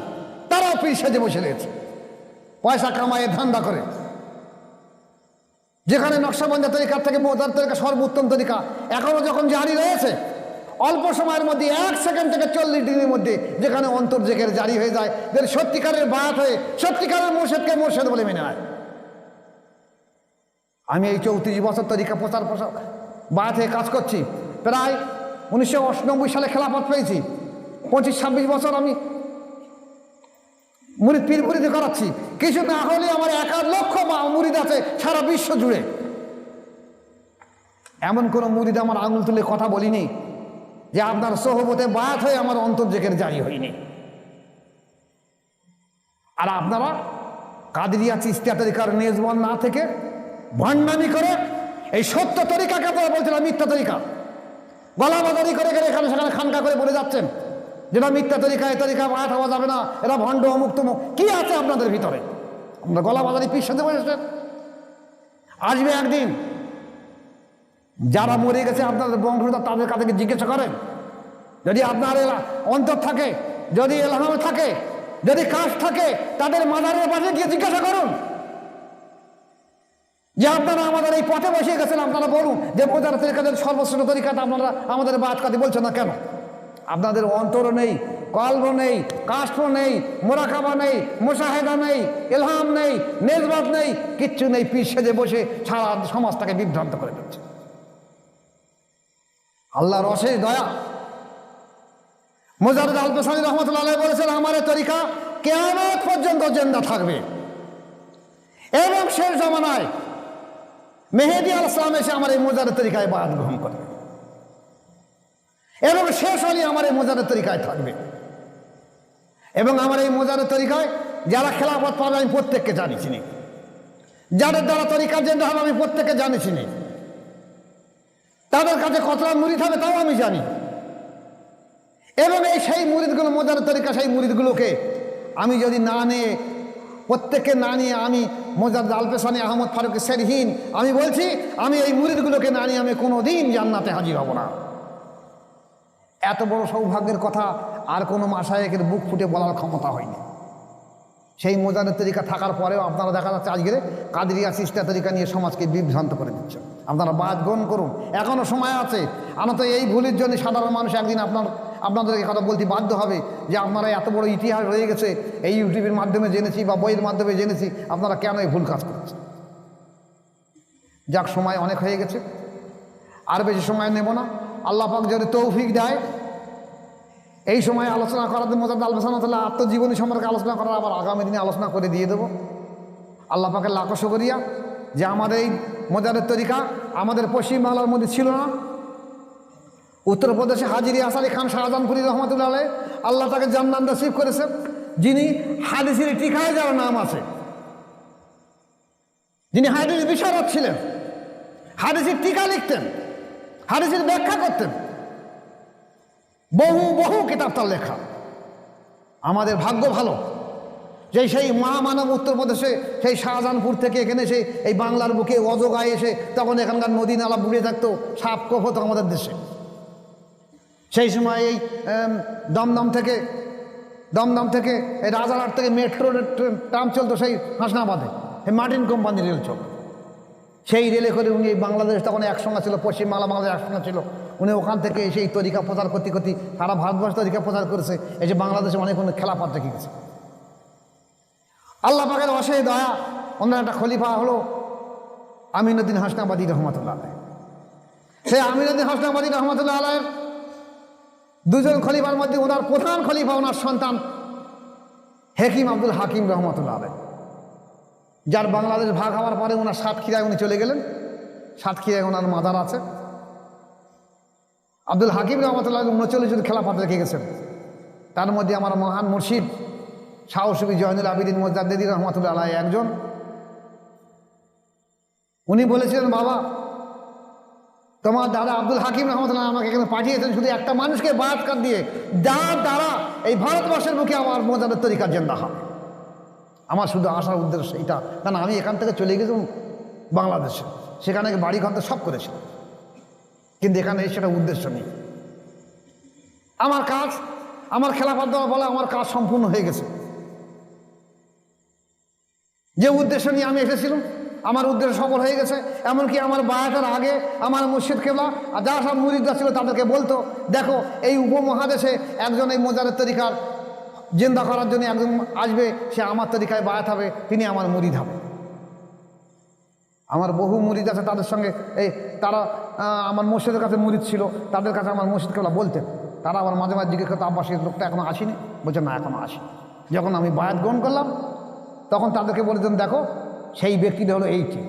তারাও পীর সেজে বসে রয়েছে, পয়সা কামায় ধান্দা করে। যেখানে নকশবন্দি তরিকার থেকে মোদার তরিকা সর্বোত্তম তরিকা এখনো যখন জারি রয়েছে, অল্প সময়ের মধ্যে 1 সেকেন্ড থেকে 40 ডিগ্রির মধ্যে যেখানে অন্তর জেগের জারি হয়ে যায়, যে সত্যিকারের বায়াত হয়ে সত্যিকারের মুর্শিদকে মুর্শিদ বলে মেনে নেয়। আমি এই 34 বছর তরিকা প্রচার বায়াত হয়ে কাজ করছি, প্রায় 1998 সালে খেলাফত পেয়েছি, 25-26 বছর আমি মুরিদ পীর মুরিদি করাচ্ছি। কিছু না হলে আমার 1 লক্ষ মুরিদ আছে সারা বিশ্ব জুড়ে। এমন কোন মুরিদ আমার আঙুল তুলে কথা বলিনি যে আপনার সোহবতে বায়াত হয়ে আমার অন্তর জেগের জারি হয়নি। আর আপনারা কাদেরিয়া চিশতিয়া তরিকার নেজবন না থেকে ভণ্ডামি করে এই সত্য তরিকাকে আপনারা বলছেন মিথ্যা তরিকা, গলাবাজারি করে গেলে এখানে সেখানে খানকা করে বলে যাচ্ছেন যেটা মিথ্যা তরিকা, এই তরিকা বায়াত হওয়া যাবে না, এরা ভণ্ড অমুক তমুক। কি আছে আপনাদের ভিতরে? আপনারা গলাবাজারি পিস সাথে বলেছেন। আসবে একদিন যারা মরে গেছে আপনাদের বংশধর, তাদের কাছে জিজ্ঞাসা করেন, যদি আপনার অন্তর থাকে, যদি এলহাম থাকে, যদি কাজ থাকে, তাদের মাজারের পাশে গিয়ে জিজ্ঞাসা করুন যে আপনারা আমাদের এই পথে বসে গেছেন, আপনারা বলুন যে মোজার তরিকাদের সর্বশ্রেষ্ঠ তরিকাটা আপনারা আমাদের বায়াত কাদি বলছেন না কেন? আপনাদের অন্তর নেই, কলব নেই, কাষ্ঠ নেই, মোরাকাবা নেই, মুশাহেদা নেই, ইলহাম নেই, নেজবাত নেই, কিচ্ছু নেই। পীর সেজে বসে সারা সমাজটাকে বিভ্রান্ত করে দিচ্ছে। আল্লাহর অশেষ দয়া। মুজাদ্দিদ আল হোসেন রহমতুল্লাহ আলাইহি বলেছেন আমার এই তরিকা কিয়ামত পর্যন্ত জিন্দা থাকবে এবং শেষ জামানায় মেহেদী আলাইহিস সালাম এসে আমার এই মুজাদ্দিদ তরিকায় বায়াত গ্রহণ করবে এবং শেষ হলে আমার এই মুজাদ্দিদ তরিকায় থাকবে। এবং আমার এই মুজাদ্দিদ তরিকায় যারা খেলাফত পাবে আমি প্রত্যেককে জানি চিনি, যাদের দ্বারা তরিকা জেন্ডা হবে আমি প্রত্যেককে জানি চিনি, তাদের কাছে কতটা মুরিদ হবে তাও আমি জানি। এবং এই সেই মুরিদগুলো মুজাদ্দিদ তরিকা, সেই মুরিদগুলোকে আমি যদি না নিয়ে, প্রত্যেককে না নিয়ে, আমি মুজাদ্দিদ আল পেশানি আহমদ ফারুক সেরহীন আমি বলছি, আমি এই মুরিদগুলোকে না নিয়ে আমি কোনোদিন জান্নাতে হাজির হব না। এত বড় সৌভাগ্যের কথা আর কোনো মাশায়েখের বুক ফুটে বলার ক্ষমতা হয়নি। সেই মুজাদ্দিদ তরিকা থাকার পরেও আপনারা দেখা যাচ্ছে আজকের কাদেরিয়া চিশতিয়া তরিকা নিয়ে সমাজকে বিভ্রান্ত করে দিচ্ছেন। আপনারা বায়াত গ্রহণ করুন, এখনও সময় আছে। আমরা তো এই ভুলের জন্য সাধারণ মানুষ একদিন আপনাদেরকে কথা বলতে বাধ্য হবে যে আপনারা এত বড় ইতিহাস রয়ে গেছে, এই ইউটিউবের মাধ্যমে জেনেছি বা বইয়ের মাধ্যমে জেনেছি, আপনারা কেন এই ভুল কাজ করছেন। যাক, সময় অনেক হয়ে গেছে, আর বেশি সময় নেব না। আল্লাহ পাক যদি তৌফিক দেয় এই সময় আলোচনা করার, মুজাদ্দিদ আল হোসেন রহমতুল্লাহ আত্মজীবনী সম্পর্কে আলোচনা করার আবার আগামী দিনে আলোচনা করে দিয়ে দেবো। আল্লাহ পাকের লাখো শুকরিয়া যে আমাদের এই মুজাদ্দিদ তরিকা আমাদের পশ্চিমবাংলার মধ্যে ছিল না। উত্তরপ্রদেশে হাজিরি আসারি খান শাহজাহানপুরি রহমতুল্লাহ আলাইহি আল্লাহ তাকে জান্নাত নসিব করেছেন, যিনি হাদিসের টিকায় যার নাম আছে, যিনি হাদিস বিশারদ ছিলেন, হাদিসের টিকা লিখতেন, হাদিসের ব্যাখ্যা করতেন, বহু বহু কিতাব তার লেখা। আমাদের ভাগ্য ভালো যে সেই মহামানব উত্তরপ্রদেশে সেই শাহজাহানপুর থেকে এখানে এসে এই বাংলার বুকে অজগায় এসে তখন এখানকার নদী নালা বুড়িয়ে থাকতো, সাপ কোপ হতো আমাদের দেশে। সেই সময় এই দমদম থেকে এই রাজারহাট থেকে মেট্রো ট্রাম চলতো সেই হাসনাবাদে, এই মার্টিন কোম্পানি রেল চলত। সেই রেলে করে উনি এই বাংলাদেশ তখন একসঙ্গে ছিল, পশ্চিমবাংলা বাংলাদেশ একসঙ্গে ছিল। উনি ওখান থেকে সেই তরিকা প্রচার করতে করতে সারা ভারতবর্ষ তরিকা প্রচার করেছে। এই যে বাংলাদেশে অনেক খেলাফত রেখে গেছে। আল্লাহ পাকের অশেষ দয়া, ওনার একটা খলিফা হলো আমিনুদ্দিন হাসনাবাদী রহমতুল্লাহ আলাইহি। সেই আমিনুদ্দিন হাসনাবাদী রহমতুল্লাহ আলাইহির দুজন খলিফার মধ্যে ওনার প্রধান খলিফা ওনার সন্তান হেকিম আব্দুল হাকিম রহমতুল্লাহ আলাইহি। যার বাংলাদেশ ভাগ হওয়ার পরে ওনার সাতক্ষীরায় উনি চলে গেলেন। সাতক্ষীরায় ওনার মাজার আছে। আব্দুল হাকিম রহমতুল্লাহ 39 জন খেলাফত রেখে গেছেন। তার মধ্যে আমার মহান মুর্শিদ শাহ সুফি জয়নুল আবিদিন মোজাদ্দেদি রহমতুল্লাহ আলাইহি একজন। উনি বলেছিলেন, বাবা তোমার দাদা আব্দুল হাকিম রহমতুল্লাহ আমাকে এখানে পাঠিয়েছেন শুধু একটা মানুষকে বায়াত কর দিয়ে, যার দ্বারা এই ভারতবর্ষের মুখে আমার মোজাদের তরিকা জিন্দা হবে। আমার শুধু আসার উদ্দেশ্য এইটা, কারণ আমি এখান থেকে চলে গেছিলাম বাংলাদেশে, সেখানে বাড়ি ঘর সব করেছিলাম, কিন্তু এখানে সেটা উদ্দেশ্য নেই। আমার কাজ, আমার খেলাফত দেওয়া বলে আমার কাজ সম্পূর্ণ হয়ে গেছে। যে উদ্দেশ্য নিয়ে আমি এসেছিলাম আমার উদ্দেশ্য সফল হয়ে গেছে। এমনকি আমার বায়াতের আগে আমার মুর্শিদ কেবলা আর যারা সব মুরিদরা ছিল তাদেরকে বলতো, দেখো এই উপমহাদেশে একজন এই মোজাদের তরিকার জিন্দা করার জন্য একজন আসবে, সে আমার তরিকায় বায়াত হবে, তিনি আমার মুরিদ হবে। আমার বহু মুরিদ আছে, তাদের সঙ্গে তারা আমার মুর্শিদের কাছে মুরিদ ছিল, তাদের কাছে আমার মুর্শিদ কেবলা বলতেন। তারা আবার মাঝে মাঝে জিজ্ঞেস করতো, আব্বাস এই লোকটা এখনো আসেনি? বলছে না, এখনো আসেনি। যখন আমি বায়াত গ্রহণ করলাম তখন তাদেরকে বলেছেন, দেখো সেই ব্যক্তিটা হলো এইটি,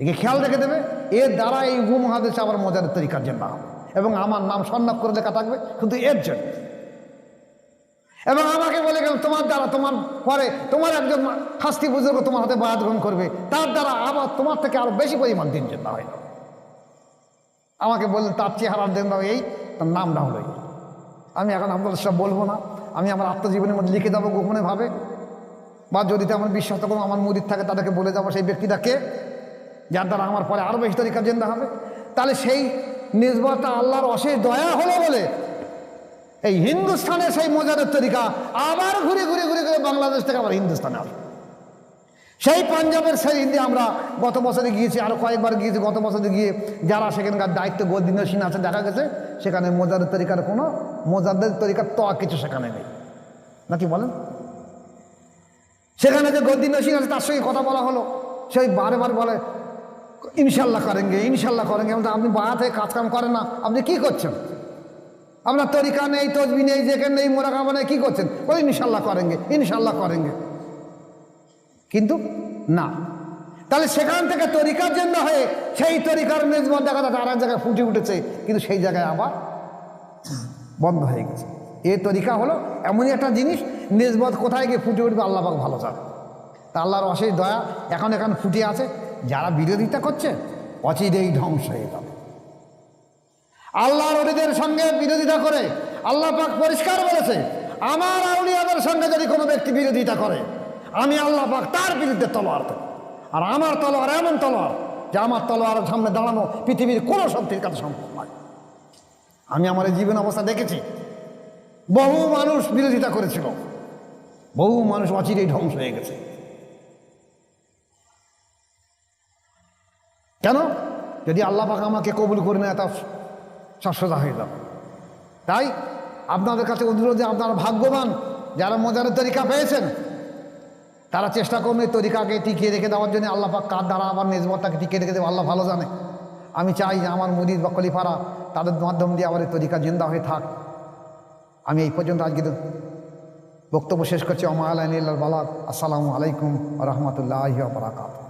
একে খেয়াল রেখে দেবে, এর দ্বারা এই উপমহাদেশে আবার মোজাদের তরিকার জন্য হবে, এবং আমার নাম স্বর্ণাক্ষর করে লেখা থাকবে শুধু এর জন্য। এবং আমাকে বলে গেল, তোমার দ্বারা তোমার পরে তোমার একজন খাস্তি বুজুর্গ তোমার হাতে বায়াত গ্রহণ করবে, তার দ্বারা আবার তোমার থেকে আরো বেশি পরিমাণ দিন জন্য হয়। আমাকে বললেন তার চেহারার দিন দাও এই, তার নামটা হলো এই। আমি এখন আপনাদের সব বলবো না, আমি আমার আত্মজীবনের মধ্যে লিখে দেবো গোপনে ভাবে, বা যদি তেমন বিশ্বাস কোনো আমার মুরিদ থাকে তাদেরকে বলে যাবো সেই ব্যক্তিটাকে, যার দ্বারা আমার পরে আরও বেশি তরিকা জিন্দা হবে। তাহলে সেই নিসবতটা আল্লাহর অশেষ দয়া হলো বলে এই হিন্দুস্তানের সেই মোজাদের তরিকা আবার ঘুরে ঘুরে ঘুরে ঘুরে বাংলাদেশ থেকে আবার হিন্দুস্তানে আসে। সেই পাঞ্জাবের সেই হিন্দি আমরা গত বছরে গিয়েছি, আরও কয়েকবার গিয়েছি। গত বছরে গিয়ে যারা সেখানকার দায়িত্ব গদ্দিনসীন আছে দেখা গেছে সেখানে মোজাদের তরিকার কোনো মোজাদের তরিকার তো কিছু সেখানে নেই, নাকি বলেন? সেখানে যে গদ্দিনসীন আছে তার সঙ্গে কথা বলা হলো, সেই বারে বলে ইনশাল্লাহ করেঙ্গে, ইনশাল্লাহ করেঙ্গে। আপনি বায়াতে কাজকাম করেন না, আপনি কি করছেন? আপনার তরিকা নেই, তসবি নেই, যেখানে নেই, মোরাকাবা নেই, কি করছেন? বলে ইনশাল্লাহ করেঙ্গে, ইনশাল্লাহ করেঙ্গে। কিন্তু না, তাহলে সেখান থেকে তরিকার জন্য হয়ে সেই তরিকার নিসবত দেখা যাচ্ছে আর এক জায়গায় ফুটে উঠেছে, কিন্তু সেই জায়গায় আবার বন্ধ হয়ে গেছে। এ তরিকা হলো এমনই একটা জিনিস, নিসবত কোথায় গিয়ে ফুটে উঠবে আল্লাহ পাক ভালো জানে। তা আল্লাহর অশেষ দয়া এখন ফুটে আছে। যারা বিরোধিতা করছে অচিরেই ধ্বংস হয়ে যাবে। আল্লাহর ওলিদের সঙ্গে বিরোধিতা করে আল্লাহ পাক পরিষ্কার বলেছে, আমার আউলিয়াদের সঙ্গে যদি কোনো ব্যক্তি বিরোধিতা করে আমি আল্লাহ পাক তার বিরুদ্ধে তলোয়ার দেব। আর আমার তলোয়ার এমন তলোয়ার যে আমার তলোয়ারের সামনে দাঁড়ানো পৃথিবীর কোনো শক্তির কাছে সম্ভব নয়। আমি আমার জীবন অবস্থা দেখেছি, বহু মানুষ বিরোধিতা করেছিল, বহু মানুষ অচিরেই ধ্বংস হয়ে গেছে। কেন? যদি আল্লাহ পাক আমাকে কবুল করে নেয় তা সব সোজা হয়ে যাবে। তাই আপনাদের কাছে অনুরোধ যে আপনারা ভাগ্যবান যারা মোজাদের তরিকা পেয়েছেন, তারা চেষ্টা করুন এই তরিকাকে টিকিয়ে রেখে দেওয়ার জন্য। আল্লাহ পাক কার দ্বারা আবার নিসবতটাকে টিকিয়ে রেখে দেবে আল্লাহ ভালো জানে। আমি চাই যে আমার মুরিদ বা খলিফারা তাদের মাধ্যম দিয়ে আবার এই তরিকা জিন্দা হয়ে থাক। আমি এই পর্যন্ত আজকে বক্তব্য শেষ করছি। ওয়া মা আলাইনা ইল্লাল বালাগ। আসসালামু আলাইকুম ওয়া রাহমাতুল্লাহি ওয়া বারাকাতুহু।